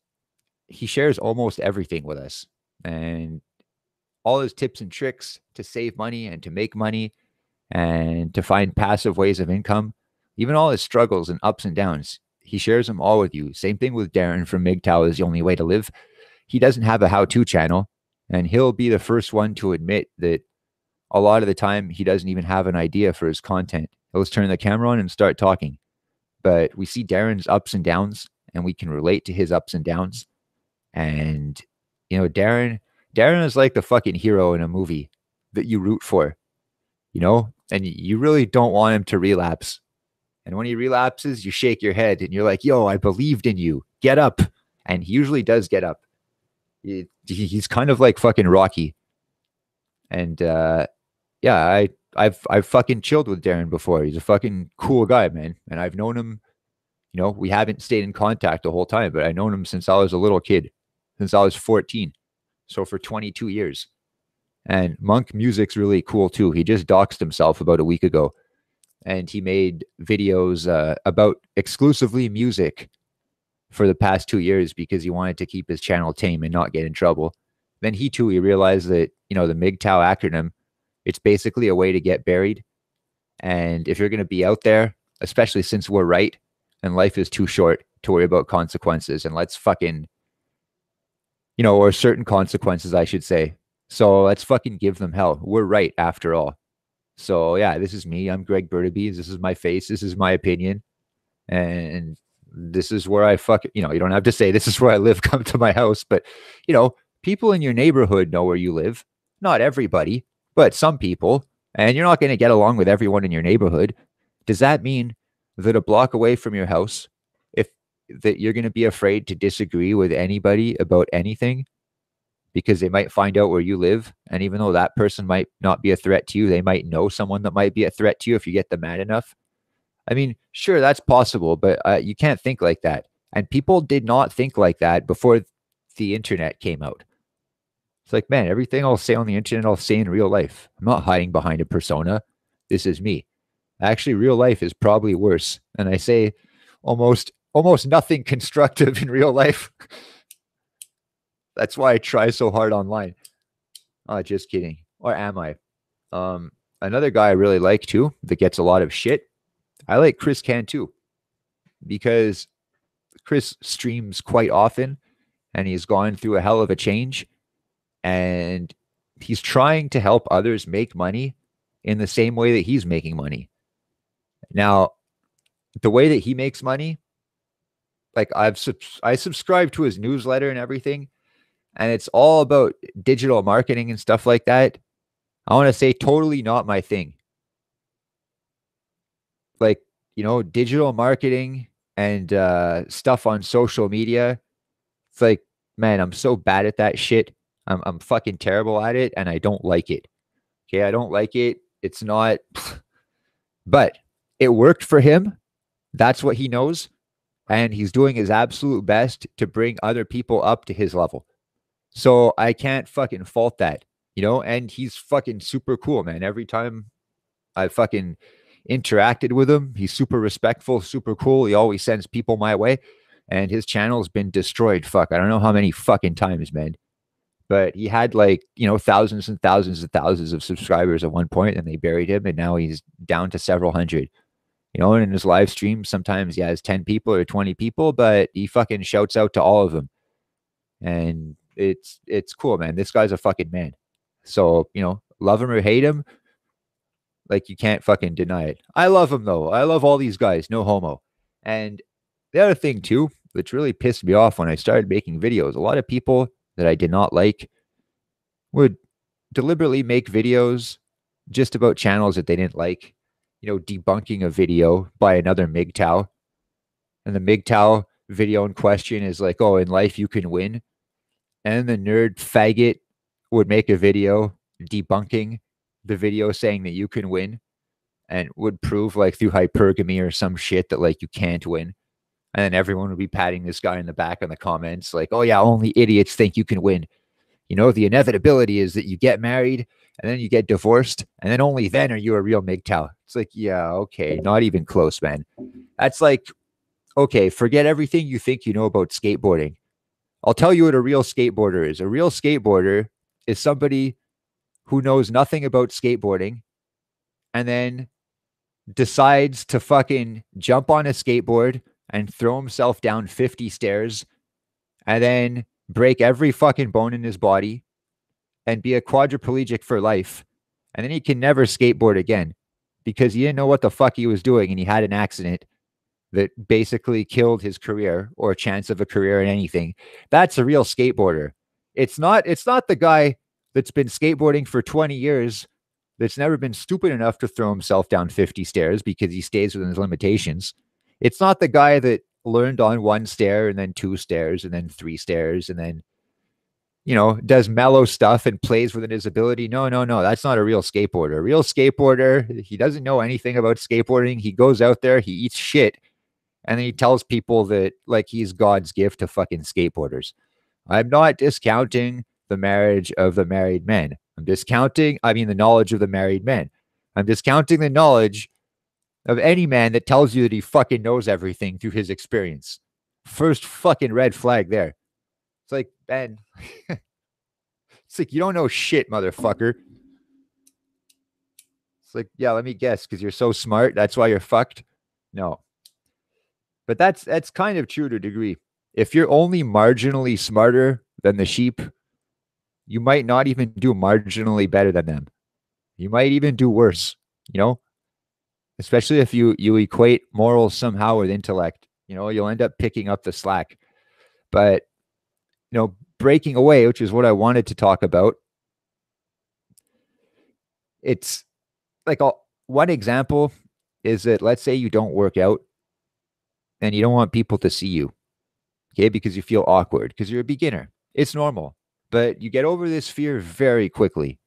he shares almost everything with us, and all his tips and tricks to save money and to make money and to find passive ways of income, even all his struggles and ups and downs, he shares them all with you. Same thing with Darren from MGTOW is the only way to live. He doesn't have a how-to channel, and he'll be the first one to admit that a lot of the time he doesn't even have an idea for his content. He'll just turn the camera on and start talking. But we see Darren's ups and downs, and we can relate to his ups and downs. And Darren is like the fucking hero in a movie that you root for, and you really don't want him to relapse. And when he relapses, you shake your head and you're like, yo, I believed in you. Get up. And he usually does get up. He's kind of like fucking Rocky. And yeah, I've fucking chilled with Darren before. He's a fucking cool guy, man. And I've known him, we haven't stayed in contact the whole time, but I've known him since I was a little kid, since I was 14. So for 22 years. And Monk Music's really cool too. He just doxed himself about a week ago, and he made videos about exclusively music for the past 2 years because he wanted to keep his channel tame and not get in trouble. Then he realized that, the MGTOW acronym, it's basically a way to get buried. And if you're going to be out there, especially since we're right and life is too short to worry about consequences, and let's fucking, or certain consequences, I should say. So let's fucking give them hell. We're right after all. So yeah, this is me. I'm Greg Bertabe. This is my face. This is my opinion. And this is where I you don't have to say this is where I live, come to my house, but people in your neighborhood know where you live. Not everybody, but some people. And you're not going to get along with everyone in your neighborhood. Does that mean that a block away from your house, that you're going to be afraid to disagree with anybody about anything because they might find out where you live? And even though that person might not be a threat to you, they might know someone that might be a threat to you if you get them mad enough. I mean, sure, that's possible, but you can't think like that. And people did not think like that before the internet came out. It's like, man, everything I'll say on the internet, I'll say in real life. I'm not hiding behind a persona. This is me. Actually, real life is probably worse. And I say almost nothing constructive in real life. That's why I try so hard online. Oh, just kidding. Or am I? Another guy I really like too, that gets a lot of shit. I like Chris Cantu, because Chris streams quite often, and he's gone through a hell of a change, and he's trying to help others make money in the same way that he's making money. Now, the way that he makes money, like I subscribe to his newsletter and everything, and it's all about digital marketing and stuff like that. I want to say totally not my thing. Like, digital marketing and stuff on social media. It's like, man, I'm so bad at that shit. I'm fucking terrible at it, and I don't like it. Okay, I don't like it. It's not, but it worked for him. That's what he knows. And he's doing his absolute best to bring other people up to his level. So I can't fucking fault that, and he's fucking super cool, man. Every time I fucking interacted with him, he's super respectful, super cool. He always sends people my way, and his channel's been destroyed. Fuck, I don't know how many fucking times, man. But he had thousands and thousands and thousands of subscribers at one point, and they buried him, and now he's down to several hundred. You know, and in his live stream, sometimes he has 10 people or 20 people, but he fucking shouts out to all of them. And it's cool, man. This guy's a fucking man. So, you know, love him or hate him, like you can't fucking deny it. I love him though. I love all these guys, no homo. And the other thing too, which really pissed me off when I started making videos, a lot of people that I did not like would deliberately make videos just about channels that they didn't like, you know, debunking a video by another MGTOW. And the MGTOW video in question is like, oh, in life you can win. And the nerd faggot would make a video debunking the video saying that you can win and would prove like through hypergamy or some shit that like you can't win. And then everyone would be patting this guy in the back in the comments like, oh yeah, only idiots think you can win. You know, the inevitability is that you get married and then you get divorced and then only then are you a real MGTOW. It's like, yeah, okay, not even close, man. That's like, okay, forget everything you think you know about skateboarding. I'll tell you what a real skateboarder is. A real skateboarder is somebody who knows nothing about skateboarding and then decides to fucking jump on a skateboard and throw himself down 50 stairs and then break every fucking bone in his body and be a quadriplegic for life. And then he can never skateboard again because he didn't know what the fuck he was doing and he had an accident that basically killed his career or chance of a career in anything. That's a real skateboarder. It's not the guy that's been skateboarding for 20 years that's never been stupid enough to throw himself down 50 stairs because he stays within his limitations. It's not the guy that learned on one stair and then two stairs and then three stairs and then, you know, does mellow stuff and plays within his ability. No. That's not a real skateboarder. A real skateboarder, he doesn't know anything about skateboarding. He goes out there, he eats shit, and then he tells people that like he's God's gift to fucking skateboarders. I'm not discounting the marriage of the married men. The knowledge of the married men. I'm discounting the knowledge of any man that tells you that he fucking knows everything through his experience. First fucking red flag there. It's like, Ben, it's like, you don't know shit, motherfucker. It's like, yeah, let me guess, because you're so smart. That's why you're fucked. No. But that's kind of true to a degree. If you're only marginally smarter than the sheep, you might not even do marginally better than them. You might even do worse, you know? Especially if you equate morals somehow with intellect, you know, you'll end up picking up the slack. But, you know, breaking away, which is what I wanted to talk about, it's like one example is that let's say you don't work out and you don't want people to see you, okay, because you feel awkward because you're a beginner. It's normal, but you get over this fear very quickly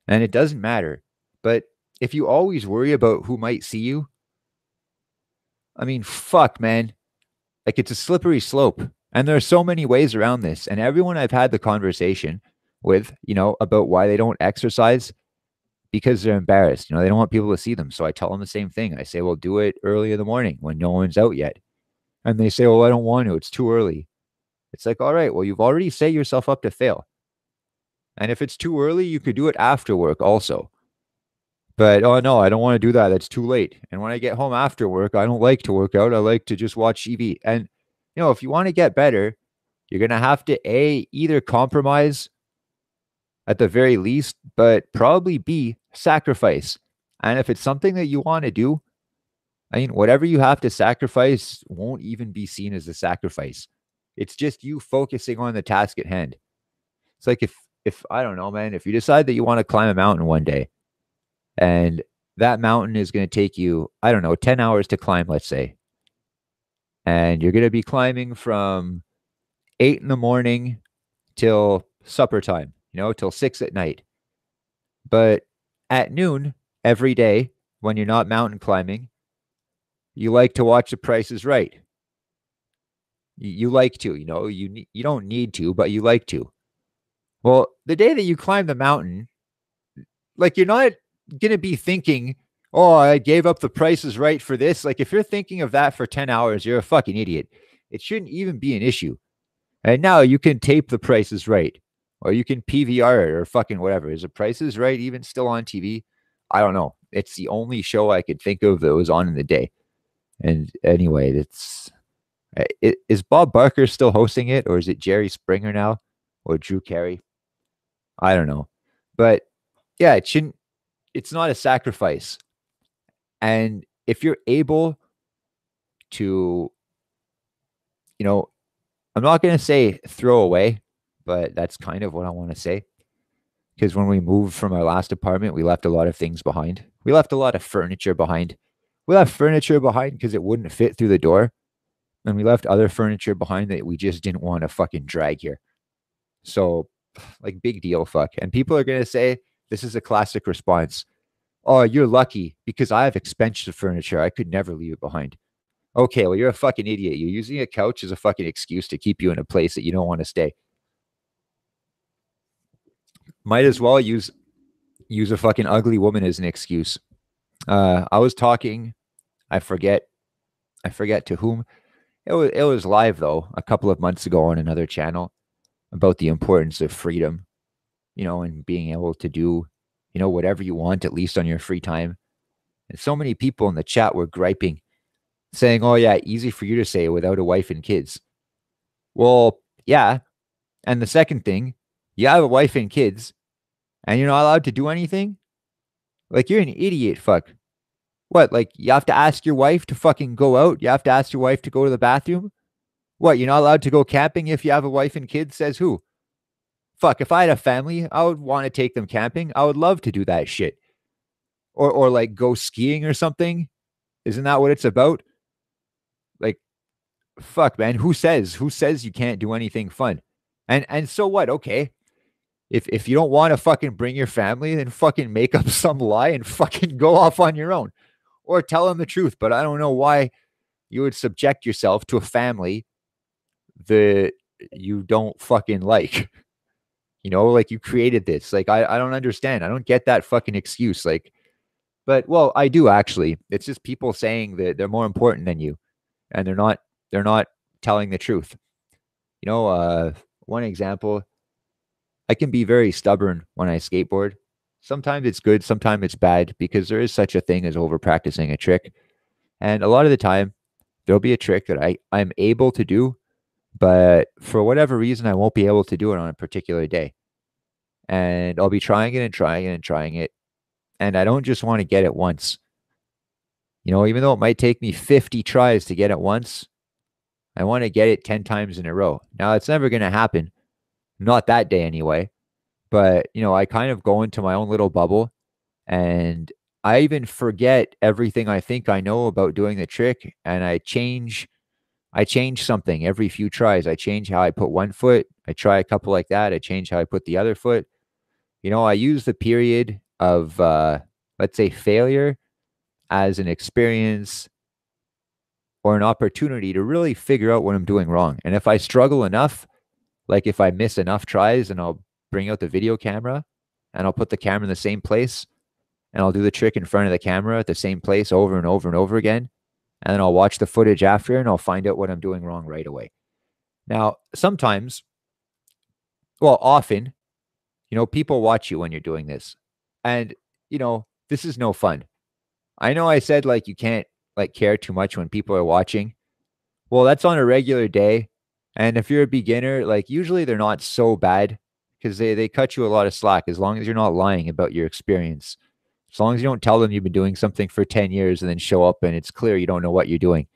and it doesn't matter. But if you always worry about who might see you, I mean, fuck, man. Like, it's a slippery slope. And there are so many ways around this. And everyone I've had the conversation with, you know, about why they don't exercise, because they're embarrassed. You know, they don't want people to see them. So I tell them the same thing. I say, well, do it early in the morning when no one's out yet. And they say, well, I don't want to. It's too early. It's like, all right, well, you've already set yourself up to fail. And if it's too early, you could do it after work also. But, oh, no, I don't want to do that. That's too late. And when I get home after work, I don't like to work out. I like to just watch TV. And, you know, if you want to get better, you're going to have to, A, either compromise at the very least, but probably B, sacrifice. And if it's something that you want to do, I mean, whatever you have to sacrifice won't even be seen as a sacrifice. It's just you focusing on the task at hand. It's like if I don't know, man, if you decide that you want to climb a mountain one day and that mountain is going to take you, I don't know, 10 hours to climb, let's say, and you're going to be climbing from 8 in the morning till supper time, you know, till 6 at night. But at noon every day, when you're not mountain climbing, you like to watch The Price is Right. You like to, you know, you don't need to, but you like to. Well, the day that you climb the mountain, like, you're not going to be thinking, oh, I gave up The Price is Right for this. Like, if you're thinking of that for 10 hours, you're a fucking idiot. It shouldn't even be an issue. And now you can tape The Price is Right, or you can PVR it or fucking whatever. Is The Price is Right even still on TV? I don't know. It's the only show I could think of that was on in the day. And anyway, is Bob Barker still hosting it, or is it Jerry Springer now, or Drew Carey? I don't know, but yeah, it shouldn't. It's not a sacrifice, and if you're able to, you know, I'm not going to say throw away, but that's kind of what I want to say. Because when we moved from our last apartment, we left a lot of things behind. We left a lot of furniture behind. We left furniture behind because it wouldn't fit through the door. And we left other furniture behind that we just didn't want to fucking drag here. So, like, big deal, fuck. And people are going to say, this is a classic response. Oh, you're lucky because I have expensive furniture. I could never leave it behind. Okay, well, you're a fucking idiot. You're using a couch as a fucking excuse to keep you in a place that you don't want to stay. Might as well use a fucking ugly woman as an excuse. I was talking, I forget to whom. It was live though, a couple of months ago on another channel about the importance of freedom, and being able to do, whatever you want, at least on your free time. And so many people in the chat were griping, saying, "Oh yeah, easy for you to say without a wife and kids." Well, yeah. And the second thing, you have a wife and kids, and you're not allowed to do anything? Like, you're an idiot, fuck. What, like, you have to ask your wife to fucking go out? You have to ask your wife to go to the bathroom? What, you're not allowed to go camping if you have a wife and kids? Says who? Fuck, if I had a family, I would want to take them camping. I would love to do that shit. Or like go skiing or something. Isn't that what it's about? Like, fuck, man. Who says you can't do anything fun? And so what? Okay. If you don't want to fucking bring your family, then fucking make up some lie and fucking go off on your own. Or tell them the truth. But I don't know why you would subject yourself to a family that you don't fucking like. Like, you created this. Like, I don't understand. I don't get that fucking excuse. Like, but well, I do actually. It's just people saying that they're more important than you, and they're not telling the truth. One example, I can be very stubborn when I skateboard. Sometimes it's good, sometimes it's bad, because there is such a thing as over practicing a trick. And a lot of the time, there'll be a trick that I'm able to do, but for whatever reason, I won't be able to do it on a particular day. And I'll be trying it and trying it and trying it. And I don't just want to get it once. Even though it might take me 50 tries to get it once, I want to get it 10 times in a row. Now, it's never going to happen. Not that day anyway. But, I kind of go into my own little bubble, and I even forget everything I think I know about doing the trick, and I change something every few tries. I change how I put one foot. I try a couple like that. I change how I put the other foot. I use the period of, let's say, failure as an experience or an opportunity to really figure out what I'm doing wrong. And if I struggle enough, like if I miss enough tries, and I'll bring out the video camera and I'll put the camera in the same place and I'll do the trick in front of the camera at the same place over and over and over again. And then I'll watch the footage after and I'll find out what I'm doing wrong right away. Now, sometimes, well, often, people watch you when you're doing this. And, this is no fun. I know I said, like, you can't, like, care too much when people are watching. Well, that's on a regular day. And if you're a beginner, like, usually they're not so bad because they cut you a lot of slack as long as you're not lying about your experience. As long as you don't tell them you've been doing something for 10 years and then show up and it's clear you don't know what you're doing.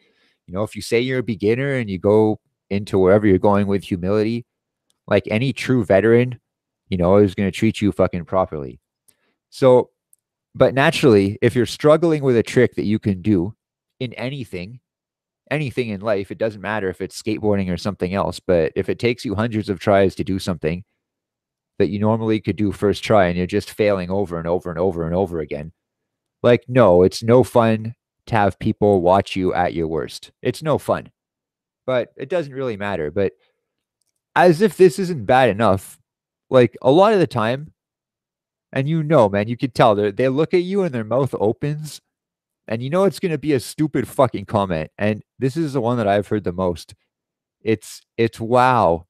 If you say you're a beginner and you go into wherever you're going with humility, like any true veteran, is going to treat you fucking properly. So, but naturally, if you're struggling with a trick that you can do in anything in life, it doesn't matter if it's skateboarding or something else, but if it takes you hundreds of tries to do something that you normally could do first try and you're just failing over and over and over and over again, like, no, it's no fun to have people watch you at your worst. It's no fun, but it doesn't really matter. But as if this isn't bad enough, like, a lot of the time, and man, you could tell they look at you and their mouth opens, and it's going to be a stupid fucking comment. And this is the one that I've heard the most. It's wow.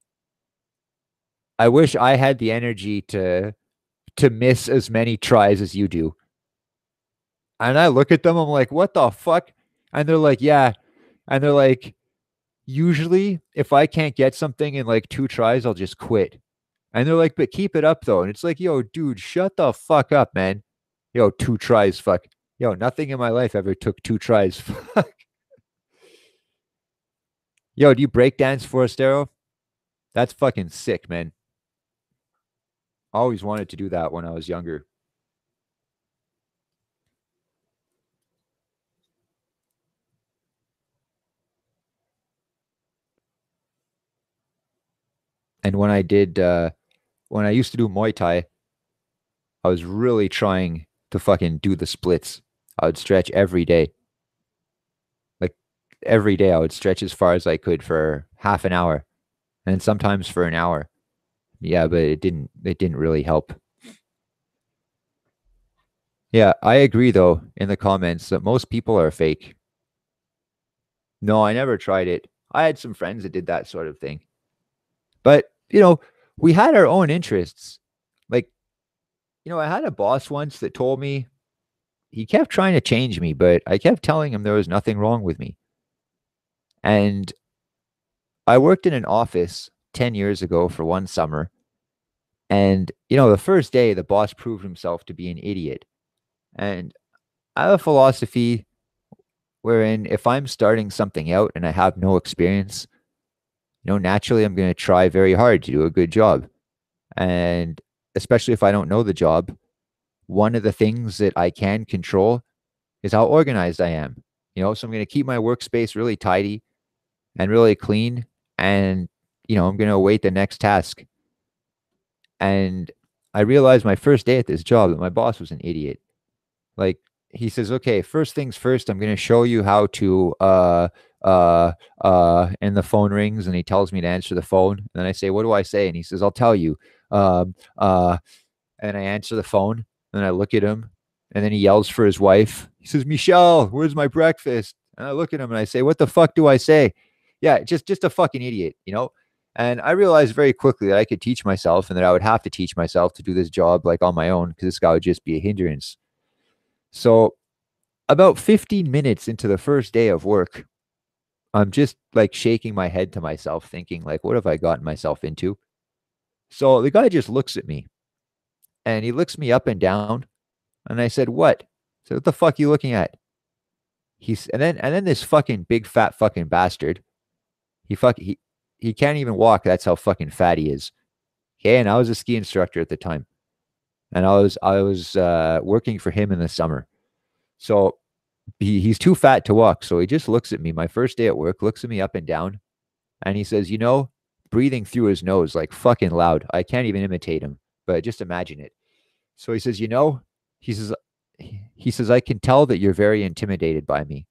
I wish I had the energy to miss as many tries as you do. And I look at them, I'm like, what the fuck? And they're like, yeah. And they're like, usually if I can't get something in like 2 tries, I'll just quit. And they're like, but keep it up though. And it's like, yo, dude, shut the fuck up, man. Yo, 2 tries, fuck. Yo, nothing in my life ever took 2 tries. Fuck. Yo, do you break dance for Forestero? That's fucking sick, man. I always wanted to do that when I was younger. And when I used to do Muay Thai, I was really trying to fucking do the splits. I would stretch every day. Like every day I would stretch as far as I could for half an hour and sometimes for an hour. Yeah, but it didn't really help. Yeah, I agree though in the comments that most people are fake. No, I never tried it. I had some friends that did that sort of thing. But, we had our own interests. Like, I had a boss once that told me he kept trying to change me, but I kept telling him there was nothing wrong with me. And I worked in an office 10 years ago for one summer. And, the first day, the boss proved himself to be an idiot. And I have a philosophy wherein if I'm starting something out and I have no experience, naturally I'm going to try very hard to do a good job. And especially if I don't know the job, one of the things that I can control is how organized I am. So I'm going to keep my workspace really tidy and really clean. And, I'm going to await the next task. And I realized my first day at this job that my boss was an idiot. Like, he says, okay, first things first, I'm going to show you how to, and the phone rings and he tells me to answer the phone. And then I say, what do I say? And he says, I'll tell you. Um, uh, and I answer the phone and I look at him and then he yells for his wife. He says, Michelle, where's my breakfast? And I look at him and I say, what the fuck do I say? Yeah, just a fucking idiot. And I realized very quickly that I could teach myself and that I would have to teach myself to do this job like on my own because this guy would just be a hindrance. So about 15 minutes into the first day of work, I'm just like shaking my head to myself, thinking, like, what have I gotten myself into? So the guy just looks at me and he looks me up and down. And I said, what? So what the fuck are you looking at? And then this fucking big fat fucking bastard, he can't even walk. That's how fucking fat he is. Okay. And I was a ski instructor at the time. And I was working for him in the summer. So he's too fat to walk. So he just looks at me, my first day at work, looks at me up and down, and he says, breathing through his nose like fucking loud. I can't even imitate him, but just imagine it. So he says, he says, I can tell that you're very intimidated by me.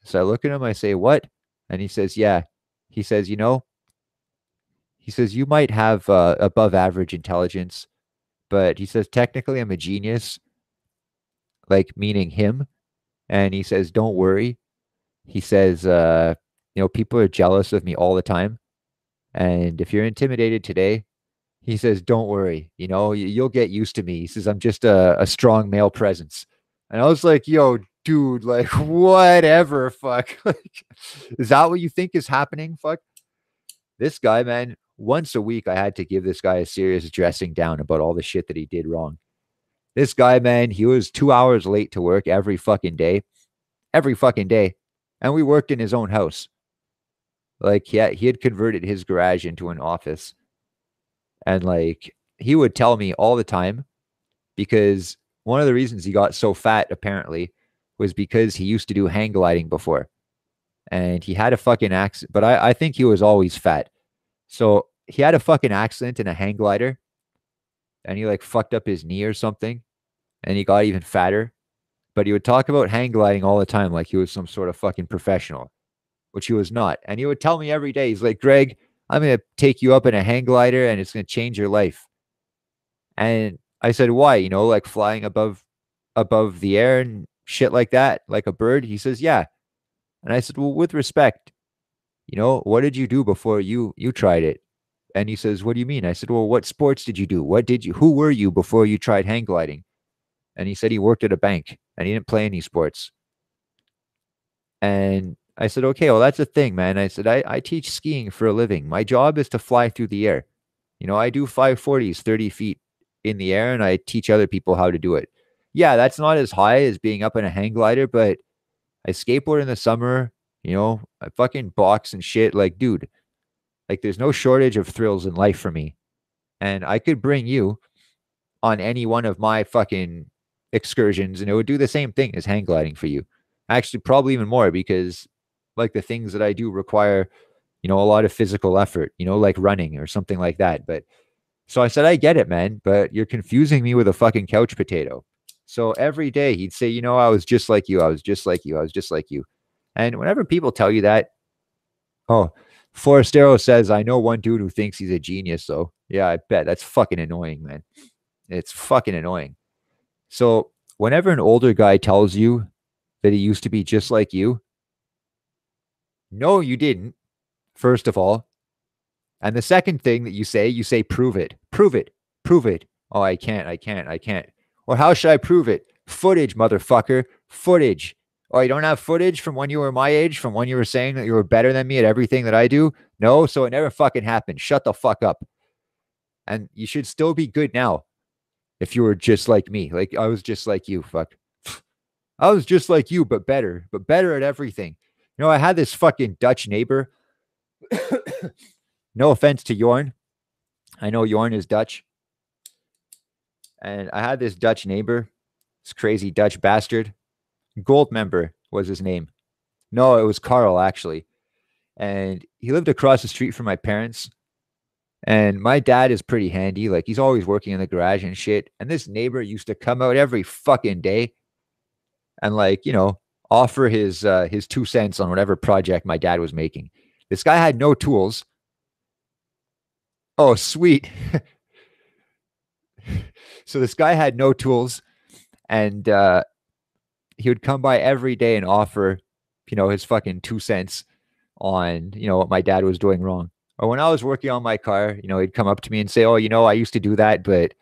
So I look at him, I say, what? And he says, yeah. He says, you might have above average intelligence, but he says, technically I'm a genius, like meaning him. And he says, don't worry. He says, people are jealous of me all the time. And if you're intimidated today, he says, don't worry. You'll get used to me. He says, I'm just a strong male presence. And I was like, yo, dude, like, whatever, fuck. Like, is that what you think is happening? Fuck. This guy, man, once a week, I had to give this guy a serious dressing down about all the shit that he did wrong. This guy, man, he was 2 hours late to work every fucking day. And we worked in his own house. Like, yeah, he had converted his garage into an office. And like, he would tell me all the time because one of the reasons he got so fat, apparently, was because he used to do hang gliding before. And he had a fucking accident, but I think he was always fat. So he had a fucking accident in a hang glider and he like fucked up his knee or something and he got even fatter. But he would talk about hang gliding all the time like he was some sort of fucking professional, which he was not. And he would tell me every day, he's like, Greg, I'm going to take you up in a hang glider and it's going to change your life. And I said, why? Like flying above the air and shit like that, like a bird. He says, yeah. And I said, well, with respect, what did you do before you tried it? And he says, what do you mean? I said, well, what sports did you do? Who were you before you tried hang gliding? And he said he worked at a bank and he didn't play any sports. And I said, okay, well, that's the thing, man. I said, I teach skiing for a living. My job is to fly through the air. I do 540s, 30 feet in the air, and I teach other people how to do it. Yeah, that's not as high as being up in a hang glider, but I skateboard in the summer, I fucking box and shit. Like, dude, like there's no shortage of thrills in life for me. And I could bring you on any one of my fucking excursions and it would do the same thing as hang gliding for you. Actually, probably even more because like the things that I do require, a lot of physical effort, like running or something like that. But so I said, I get it, man, but you're confusing me with a fucking couch potato. So every day he'd say, I was just like you. I was just like you. I was just like you. And whenever people tell you that, oh, Forestero says, I know one dude who thinks he's a genius. So yeah, I bet that's fucking annoying, man. It's fucking annoying. So whenever an older guy tells you that he used to be just like you, no, you didn't, first of all. And the second thing that you say, prove it, prove it, prove it. Oh, I can't, I can't, I can't. Or how should I prove it? Footage, motherfucker, footage. Oh, you don't have footage from when you were my age, from when you were saying that you were better than me at everything that I do? No, so it never fucking happened. Shut the fuck up. And you should still be good now if you were just like me. Like I was just like you. Fuck. I was just like you, but better at everything. I had this fucking Dutch neighbor. No offense to Jorn. I know Jorn is Dutch. And I had this Dutch neighbor, this crazy Dutch bastard. Goldmember was his name. No, it was Carl, actually. And he lived across the street from my parents. And my dad is pretty handy. Like he's always working in the garage and shit. And this neighbor used to come out every fucking day and like, offer his 2 cents on whatever project my dad was making. This guy had no tools. Oh, sweet. So this guy had no tools and he would come by every day and offer, his fucking 2 cents on, what my dad was doing wrong. Or when I was working on my car, he'd come up to me and say, oh, I used to do that, but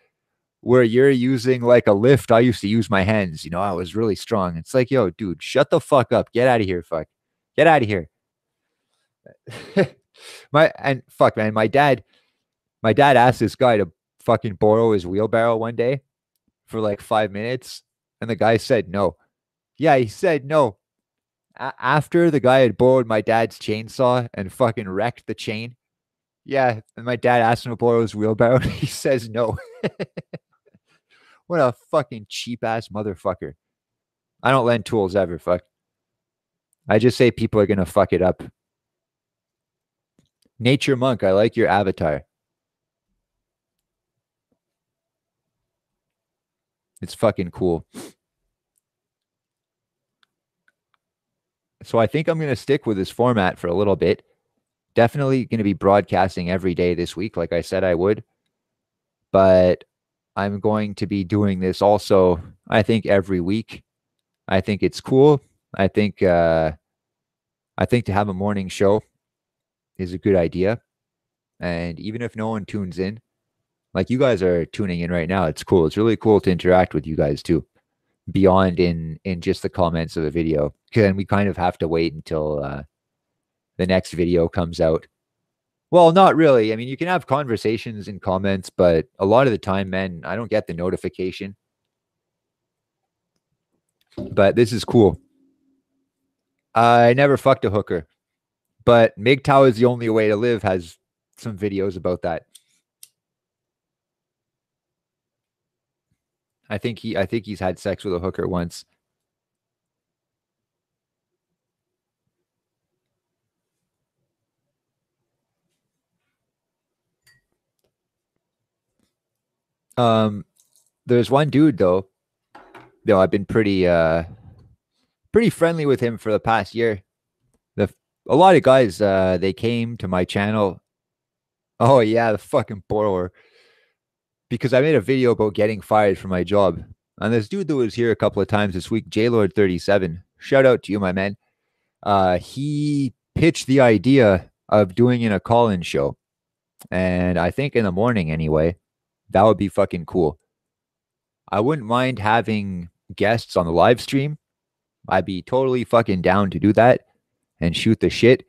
where you're using like a lift, I used to use my hands. I was really strong. It's like, yo, dude, shut the fuck up. Get out of here, fuck. Get out of here. Fuck, man, my dad asked this guy to fucking borrow his wheelbarrow one day for like 5 minutes, and the guy said no. Yeah, he said no. After the guy had borrowed my dad's chainsaw and fucking wrecked the chain. Yeah, and my dad asked him to borrow his wheelbarrow. He says no. What a fucking cheap ass motherfucker. I don't lend tools ever, fuck. I just say people are gonna fuck it up. Nature Monk, I like your avatar. It's fucking cool. So I think I'm gonna stick with this format for a little bit. Definitely gonna be broadcasting every day this week, like I said I would. But I'm going to be doing this also, I think, every week. I think it's cool. I think to have a morning show is a good idea. And even if no one tunes in, like you guys are tuning in right now, it's cool. It's really cool to interact with you guys too, beyond in just the comments of the video. And we kind of have to wait until the next video comes out. Well, not really. I mean, you can have conversations in comments, but a lot of the time, man, I don't get the notification. But this is cool. I never fucked a hooker, but MGTOW is the only way to live has some videos about that. I think he's had sex with a hooker once. There's one dude though. I've been pretty friendly with him for the past year. A lot of guys they came to my channel. Oh yeah, the fucking borrower. Because I made a video about getting fired from my job. And this dude that was here a couple of times this week, JLord37, shout out to you, my man. He pitched the idea of doing in a call-in show. And I think in the morning anyway, that would be fucking cool. I wouldn't mind having guests on the live stream. I'd be totally fucking down to do that and shoot the shit.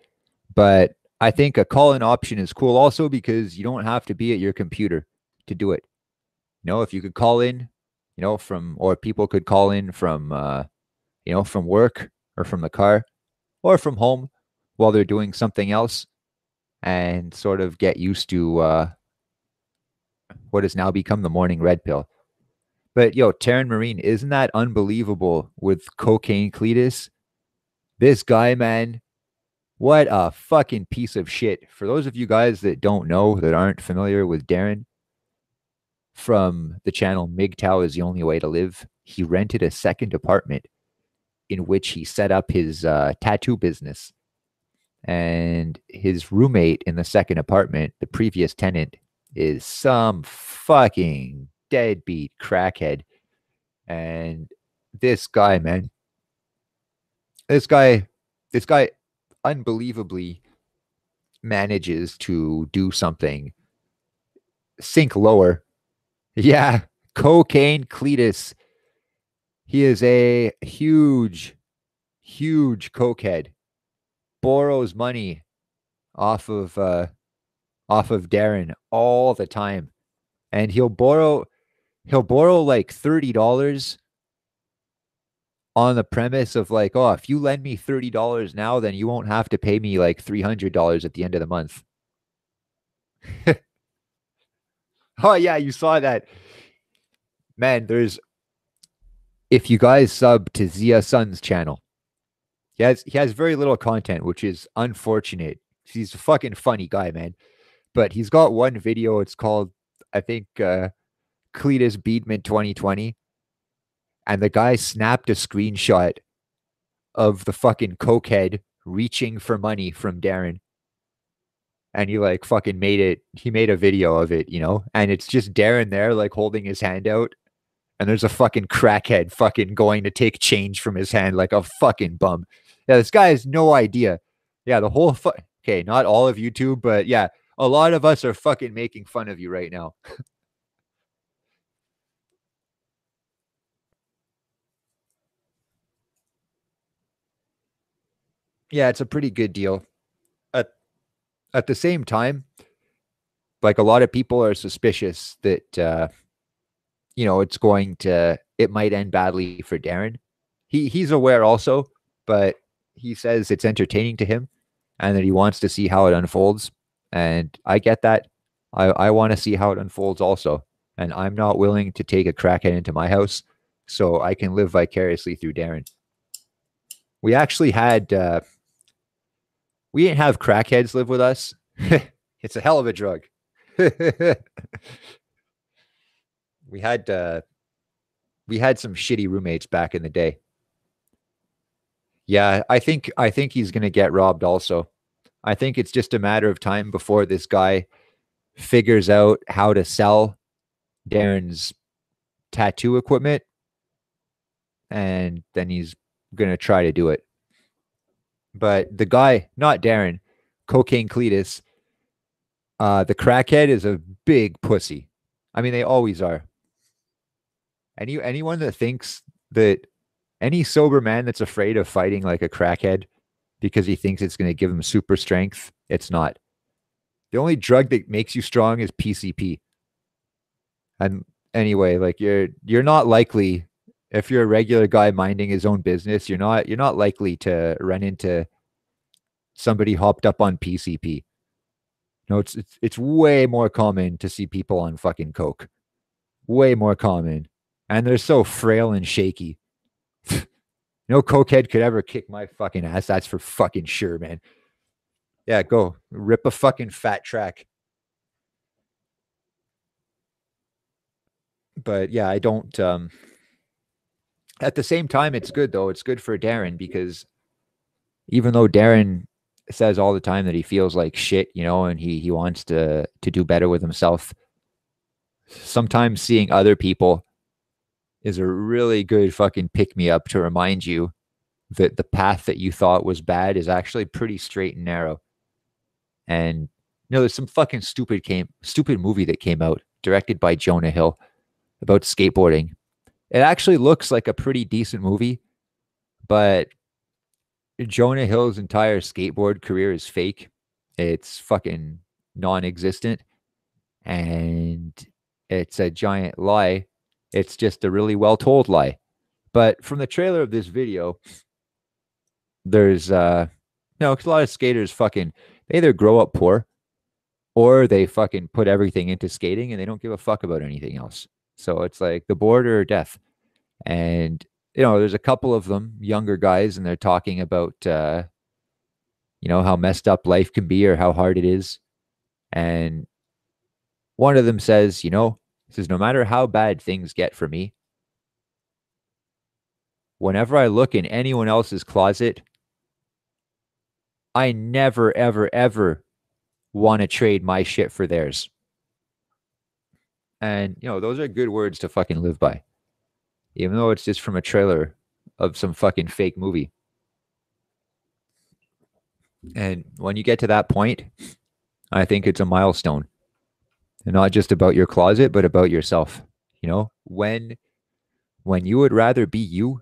But I think a call-in option is cool also because you don't have to be at your computer to do it. If you could call in, from or people could call in from from work or from the car or from home while they're doing something else and sort of get used to what has now become the morning red pill. But Taryn Marine, isn't that unbelievable with cocaine Cletus? This guy, man, what a fucking piece of shit. For those of you guys that don't know, that aren't familiar with Darren from the channel MGTOW is the Only Way to Live, he rented a second apartment in which he set up his tattoo business. And his roommate in the second apartment, the previous tenant, is some fucking deadbeat crackhead. And this guy, man, this guy unbelievably manages to do something, sink lower. Yeah, cocaine Cletus. He is a huge cokehead. Borrows money off of Darren all the time. And he'll borrow like $30 on the premise of like, oh, if you lend me $30 now, then you won't have to pay me like $300 at the end of the month. Oh yeah, you saw that. Man, if you guys sub to Zia Sun's channel, he has very little content, which is unfortunate. He's a fucking funny guy, man. But he's got one video, it's called, I think, Cletus Beedman 2020. And the guy snapped a screenshot of the fucking cokehead reaching for money from Darren. And he like fucking he made a video of it, and it's just Darren there like holding his hand out. And there's a fucking crackhead fucking going to take change from his hand like a fucking bum. Yeah, this guy has no idea. Yeah, the whole okay, not all of YouTube, but yeah, a lot of us are fucking making fun of you right now. Yeah, it's a pretty good deal. At the same time, like a lot of people are suspicious that it might end badly for Darren. He's aware also, but he says it's entertaining to him and that he wants to see how it unfolds. And I get that. I want to see how it unfolds also. And I'm not willing to take a crackhead into my house so I can live vicariously through Darren. We actually had, we didn't have crackheads live with us. It's a hell of a drug. We had some shitty roommates back in the day. Yeah, I think he's gonna get robbed also. I think it's just a matter of time before this guy figures out how to sell Darren's tattoo equipment, and then he's gonna try to do it. But the guy, not Darren, Cocaine Cletus, the crackhead is a big pussy. I mean, they always are. Anyone that thinks that any sober man that's afraid of fighting like a crackhead because he thinks it's going to give him super strength, it's not. The only drug that makes you strong is PCP. And anyway, like you're not likely, if you're a regular guy minding his own business, you're not likely to run into somebody hopped up on PCP. No, it's way more common to see people on fucking coke. Way more common. And they're so frail and shaky. No cokehead could ever kick my fucking ass. That's for fucking sure, man. Yeah, go. Rip a fucking fat track. But yeah, I don't at the same time, it's good though. It's good for Darren because even though Darren says all the time that he feels like shit, and he wants to do better with himself, sometimes seeing other people is a really good fucking pick-me-up to remind you that the path that you thought was bad is actually pretty straight and narrow. And there's some fucking stupid movie that came out directed by Jonah Hill about skateboarding. It actually looks like a pretty decent movie, But Jonah Hill's entire skateboard career is fake. It's fucking non-existent, and it's a giant lie. It's just a really well-told lie. But from the trailer of this video, there's no, because a lot of skaters fucking they either grow up poor or they fucking put everything into skating and they don't give a fuck about anything else. So it's like the board or death. And there's a couple of them, younger guys, and they're talking about how messed up life can be or how hard it is. And one of them says, no matter how bad things get for me, whenever I look in anyone else's closet, I never, ever, ever want to trade my shit for theirs. And, those are good words to fucking live by, even though it's just from a trailer of some fucking fake movie. And when you get to that point, I think it's a milestone. And not just about your closet, but about yourself. When you would rather be you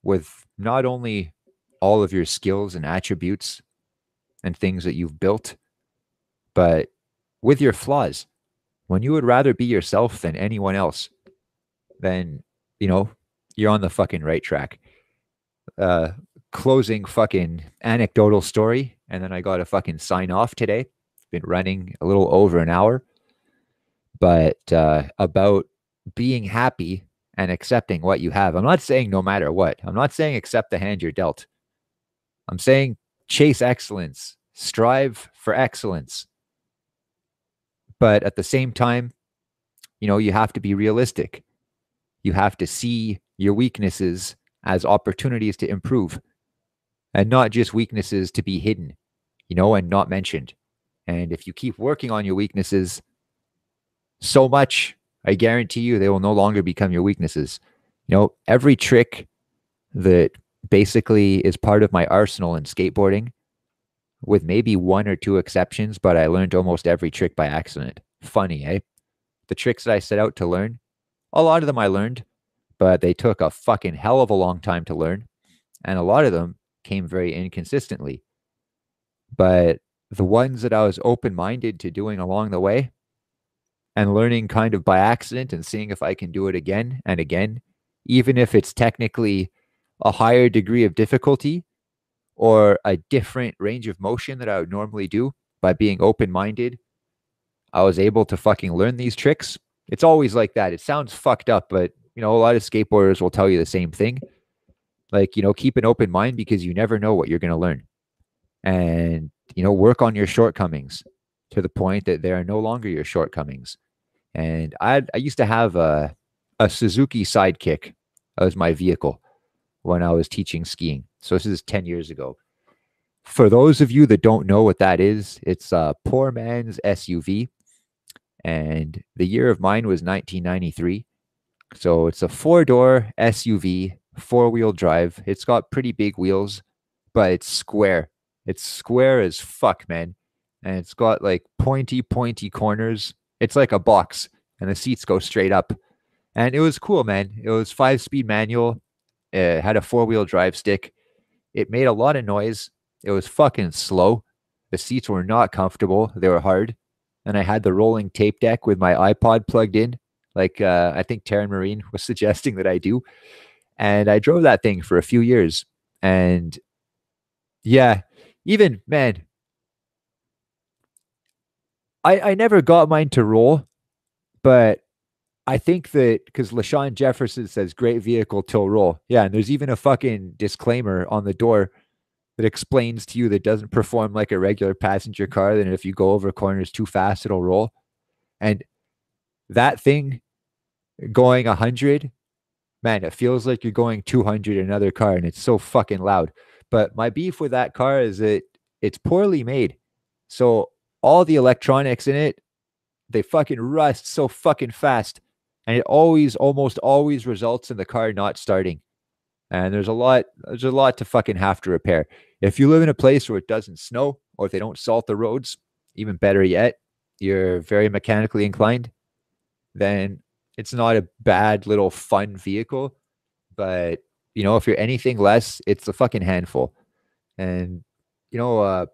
with not only all of your skills and attributes and things that you've built, but with your flaws. When you would rather be yourself than anyone else, then, you're on the fucking right track. Closing fucking anecdotal story, and then I got to fucking sign off today. Been running a little over an hour, but about being happy and accepting what you have. I'm not saying no matter what. I'm not saying accept the hand you're dealt. I'm saying chase excellence, strive for excellence. But at the same time, you have to be realistic. You have to see your weaknesses as opportunities to improve and not just weaknesses to be hidden, and not mentioned. And if you keep working on your weaknesses so much, I guarantee you they will no longer become your weaknesses. Every trick that basically is part of my arsenal in skateboarding, with maybe one or two exceptions, but I learned almost every trick by accident. Funny, eh? The tricks that I set out to learn, a lot of them I learned, but they took a fucking hell of a long time to learn. And a lot of them came very inconsistently. But the ones that I was open-minded to doing along the way and learning kind of by accident and seeing if I can do it again and again, even if it's technically a higher degree of difficulty or a different range of motion that I would normally do, by being open-minded, I was able to fucking learn these tricks. It's always like that. It sounds fucked up, but a lot of skateboarders will tell you the same thing. Like, keep an open mind because you never know what you're going to learn. And, work on your shortcomings to the point that they are no longer your shortcomings. And I used to have a Suzuki Sidekick as my vehicle when I was teaching skiing. So this is 10 years ago. For those of you that don't know what that is, it's a poor man's SUV. And the year of mine was 1993. So it's a 4-door SUV, 4-wheel drive. It's got pretty big wheels, but it's square. It's square as fuck, man. And it's got like pointy corners. It's like a box, and the seats go straight up. And it was cool, man. It was 5-speed manual. It had a 4-wheel drive stick. It made a lot of noise. It was fucking slow. The seats were not comfortable. They were hard. And I had the rolling tape deck with my iPod plugged in, like I think Taryn Marine was suggesting that I do. And I drove that thing for a few years. And yeah, even, man, I never got mine to roll, but I think that because LaShawn Jefferson says great vehicle till roll. Yeah, and there's even a fucking disclaimer on the door that explains to you that doesn't perform like a regular passenger car. Then if you go over corners too fast, it'll roll. And that thing going 100, man, it feels like you're going 200 in another car, and it's so fucking loud. But my beef with that car is that it's poorly made. So all the electronics in it, they fucking rust so fucking fast. And it almost always results in the car not starting. And there's a lot to fucking have to repair. If you live in a place where it doesn't snow, or if they don't salt the roads, even better yet, you're very mechanically inclined, then it's not a bad little fun vehicle. But if you're anything less, it's a fucking handful. And, you know,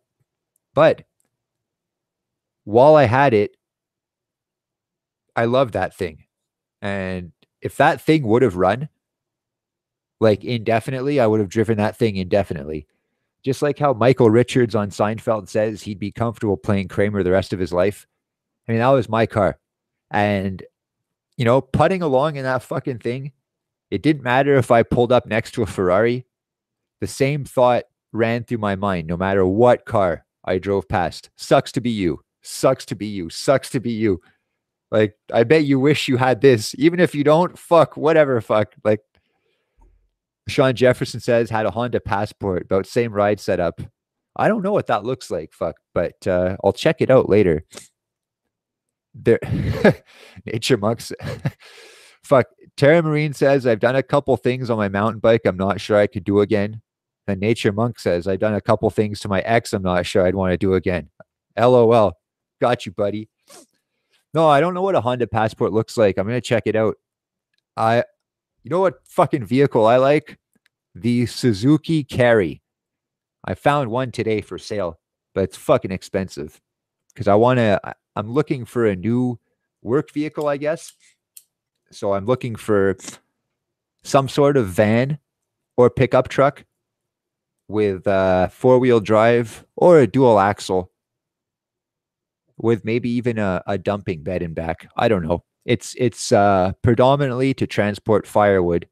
but while I had it, I loved that thing. And if that thing would have run like indefinitely, I would have driven that thing indefinitely. Just like how Michael Richards on Seinfeld says he'd be comfortable playing Kramer the rest of his life. I mean, that was my car. And, putting along in that fucking thing, it didn't matter if I pulled up next to a Ferrari. The same thought ran through my mind no matter what car I drove past. Sucks to be you. Sucks to be you. Sucks to be you. Like, I bet you wish you had this. Even if you don't, fuck, whatever, fuck. Like, Sean Jefferson says, had a Honda Passport, about same ride setup. I don't know what that looks like, fuck, but I'll check it out later. There, Nature Monks. Fuck. Tara Marine says, I've done a couple things on my mountain bike I'm not sure I could do again. And Nature Monk says, I've done a couple things to my ex I'm not sure I'd want to do again. LOL. Got you, buddy. No, I don't know what a Honda Passport looks like. I'm going to check it out. You know what fucking vehicle I like? The Suzuki Carry. I found one today for sale, but it's fucking expensive because I'm looking for a new work vehicle, I guess. So I'm looking for some sort of van or pickup truck with four-wheel drive or a dual axle with maybe even a dumping bed and back. I don't know. It's predominantly to transport firewood,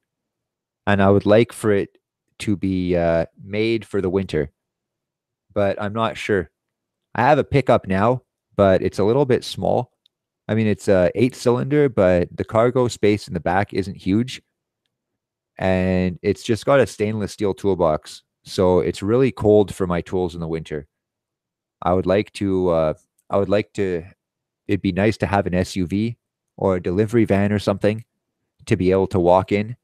and I would like for it to be made for the winter, but I'm not sure. I have a pickup now, but it's a little bit small. I mean, it's a 8-cylinder, but the cargo space in the back isn't huge, and it's just got a stainless steel toolbox, so it's really cold for my tools in the winter. I would like to. I would like to. It'd be nice to have an SUV or a delivery van or something to be able to walk in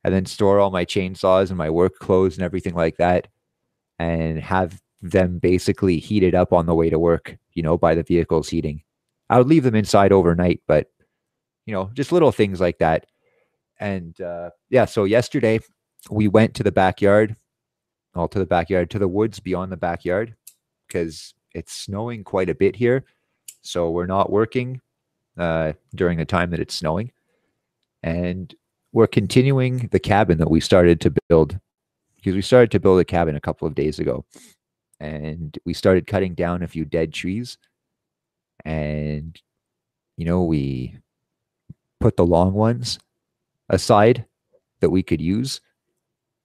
and then store all my chainsaws and my work clothes and everything like that, and have them basically heated up on the way to work, by the vehicle's heating. I would leave them inside overnight, but, just little things like that. And yeah, so yesterday we went to the backyard, to the woods beyond the backyard, because it's snowing quite a bit here. So we're not working during the time that it's snowing. And we're continuing the cabin that we started to build, because we started to build a cabin a couple of days ago. And we started cutting down a few dead trees. And, we put the long ones aside that we could use.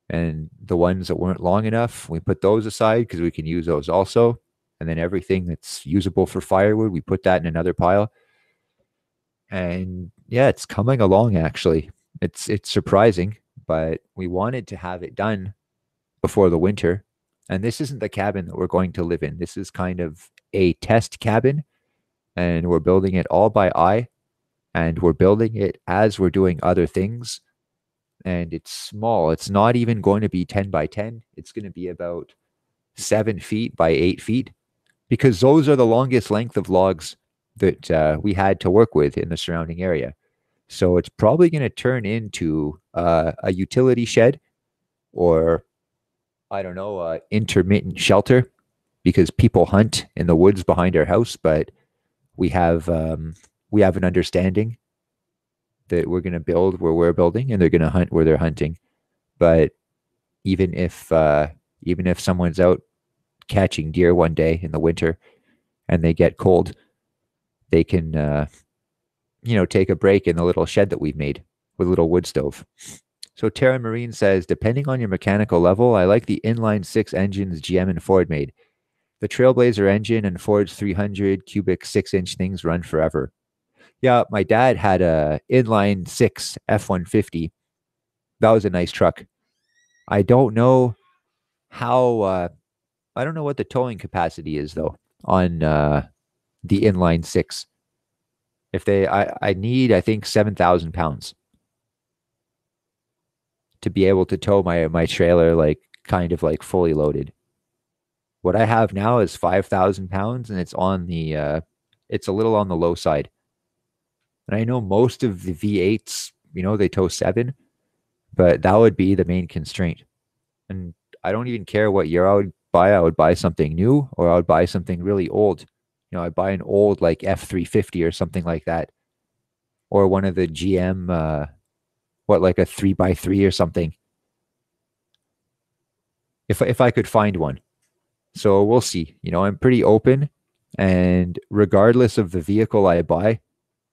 And the ones that weren't long enough, we put those aside because we can use those also. And then everything that's usable for firewood, we put that in another pile. And yeah, it's coming along actually. It's surprising, but we wanted to have it done before the winter. And this isn't the cabin that we're going to live in. This is kind of a test cabin, and we're building it all by eye, and we're building it as we're doing other things. And it's small. It's not even going to be 10 by 10. It's going to be about 7 feet by 8 feet, because those are the longest length of logs that we had to work with in the surrounding area. So it's probably going to turn into a utility shed, or I don't know, intermittent shelter, because people hunt in the woods behind our house. But we have an understanding that we're going to build where we're building, and they're going to hunt where they're hunting. But even if someone's out catching deer one day in the winter and they get cold, they can take a break in the little shed that we've made with a little wood stove. So Tara Marine says, depending on your mechanical level, I like the inline 6 engines GM and Ford made. The Trailblazer engine and Ford's 300 cubic 6-inch things run forever. Yeah, my dad had a inline 6 F-150. That was a nice truck. I don't know how, I don't know what the towing capacity is though on the inline 6. I need, I think, 7,000 pounds to be able to tow my trailer, like kind of like fully loaded. What I have now is 5,000 pounds, and it's it's a little on the low side. And I know most of the V8s, they tow 7, but that would be the main constraint. And I don't even care what year I would buy. I would buy something new or I would buy something really old. I'd buy an old like F350 or something like that, or one of the GM, like a 3x3 or something, if I could find one. So we'll see. I'm pretty open, and regardless of the vehicle I buy,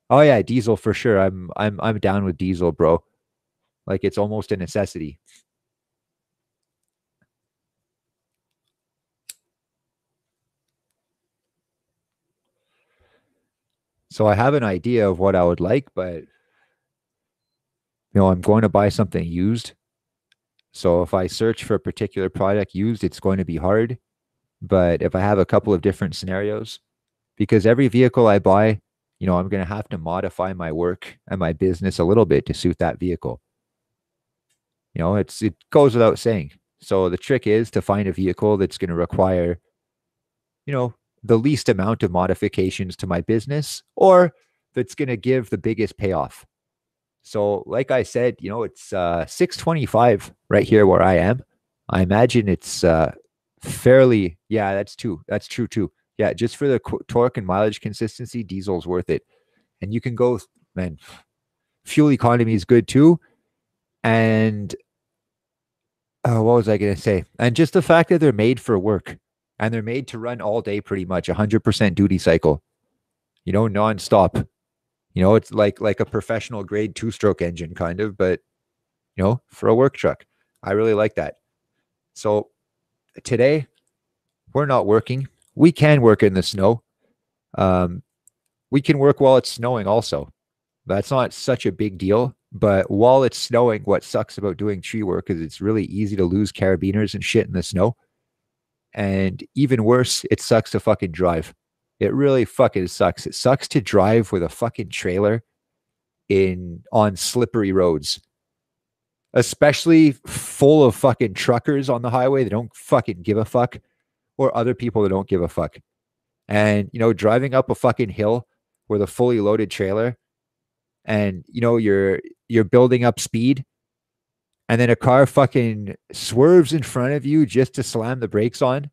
oh yeah, diesel for sure. I'm down with diesel, bro. Like it's almost a necessity. So I have an idea of what I would like, but I'm going to buy something used. So if I search for a particular product used, it's going to be hard. But if I have a couple of different scenarios, because every vehicle I buy, I'm going to have to modify my work and my business a little bit to suit that vehicle. It goes without saying. So the trick is to find a vehicle that's going to require, you know, the least amount of modifications to my business, or that's going to give the biggest payoff. So like I said, it's 625 right here where I am. I imagine it's fairly, yeah, that's true too. Yeah, just for the torque and mileage consistency, diesel's worth it. And you can go, man, fuel economy is good too. And what was I going to say? And just the fact that they're made for work and they're made to run all day pretty much, 100% duty cycle, nonstop. It's like a professional grade two-stroke engine kind of, but for a work truck. I really like that. So today we're not working. We can work in the snow. We can work while it's snowing also. That's not such a big deal. But while it's snowing, what sucks about doing tree work is it's really easy to lose carabiners and shit in the snow. And even worse, it sucks to fucking drive. It really fucking sucks. It sucks to drive with a fucking trailer on slippery roads, especially full of fucking truckers on the highway that don't fucking give a fuck, or other people that don't give a fuck. And driving up a fucking hill with a fully loaded trailer, and you're building up speed, and then a car fucking swerves in front of you just to slam the brakes on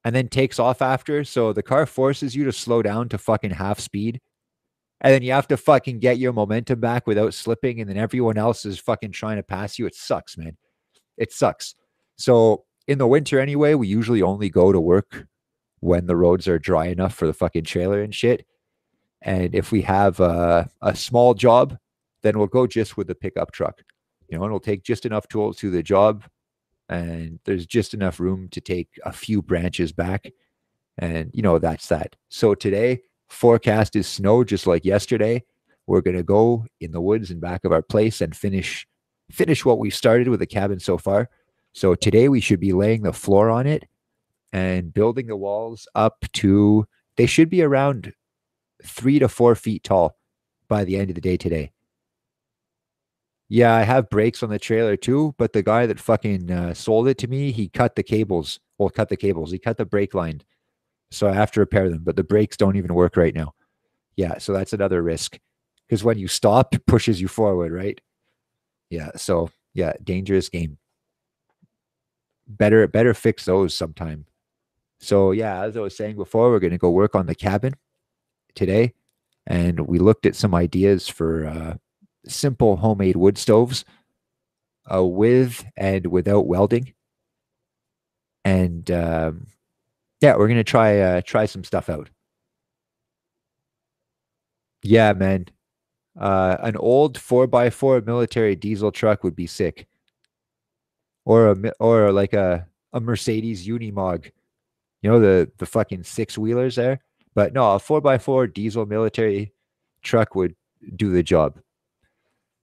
and then takes off after. So the car forces you to slow down to fucking half speed. And then you have to fucking get your momentum back without slipping. And then everyone else is fucking trying to pass you. It sucks, man. It sucks. So in the winter anyway, we usually only go to work when the roads are dry enough for the fucking trailer and shit. And if we have a small job, then we'll go just with the pickup truck. And it'll take just enough tools to the job, and there's just enough room to take a few branches back. And that's that. So today, forecast is snow, just like yesterday. We're gonna go in the woods in back of our place and finish what we started with the cabin so far. So today we should be laying the floor on it and building the walls up to, they should be around 3 to 4 feet tall by the end of the day today. Yeah, I have brakes on the trailer too, but the guy that fucking sold it to me, he cut the cables. Well, cut the cables. He cut the brake line. So I have to repair them, but the brakes don't even work right now. Yeah, so that's another risk. Because when you stop, it pushes you forward, right? Yeah, so yeah, dangerous game. Better fix those sometime. So yeah, as I was saying before, we're gonna go work on the cabin today. And we looked at some ideas for simple homemade wood stoves, with and without welding. And yeah, we're gonna try some stuff out. Yeah, man. An old 4x4 military diesel truck would be sick, or like a Mercedes Unimog. The fucking six wheelers there. But no, a 4x4 diesel military truck would do the job.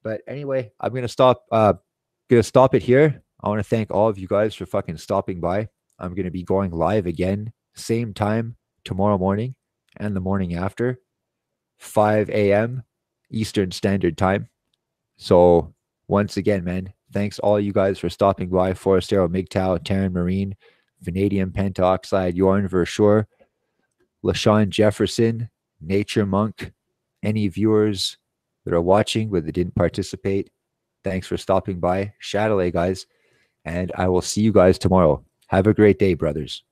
But anyway, I'm gonna stop it here. I want to thank all of you guys for fucking stopping by. I'm gonna be going live again, same time tomorrow morning and the morning after, 5 a.m. Eastern Standard Time. So once again, man, thanks all you guys for stopping by. Forest Arrow, MGTOW, Terran Marine, Vanadium Pentoxide, Yorn Versure, LaShawn Jefferson, Nature Monk, any viewers that are watching but that didn't participate. Thanks for stopping by. Chatelet, guys. And I will see you guys tomorrow. Have a great day, brothers.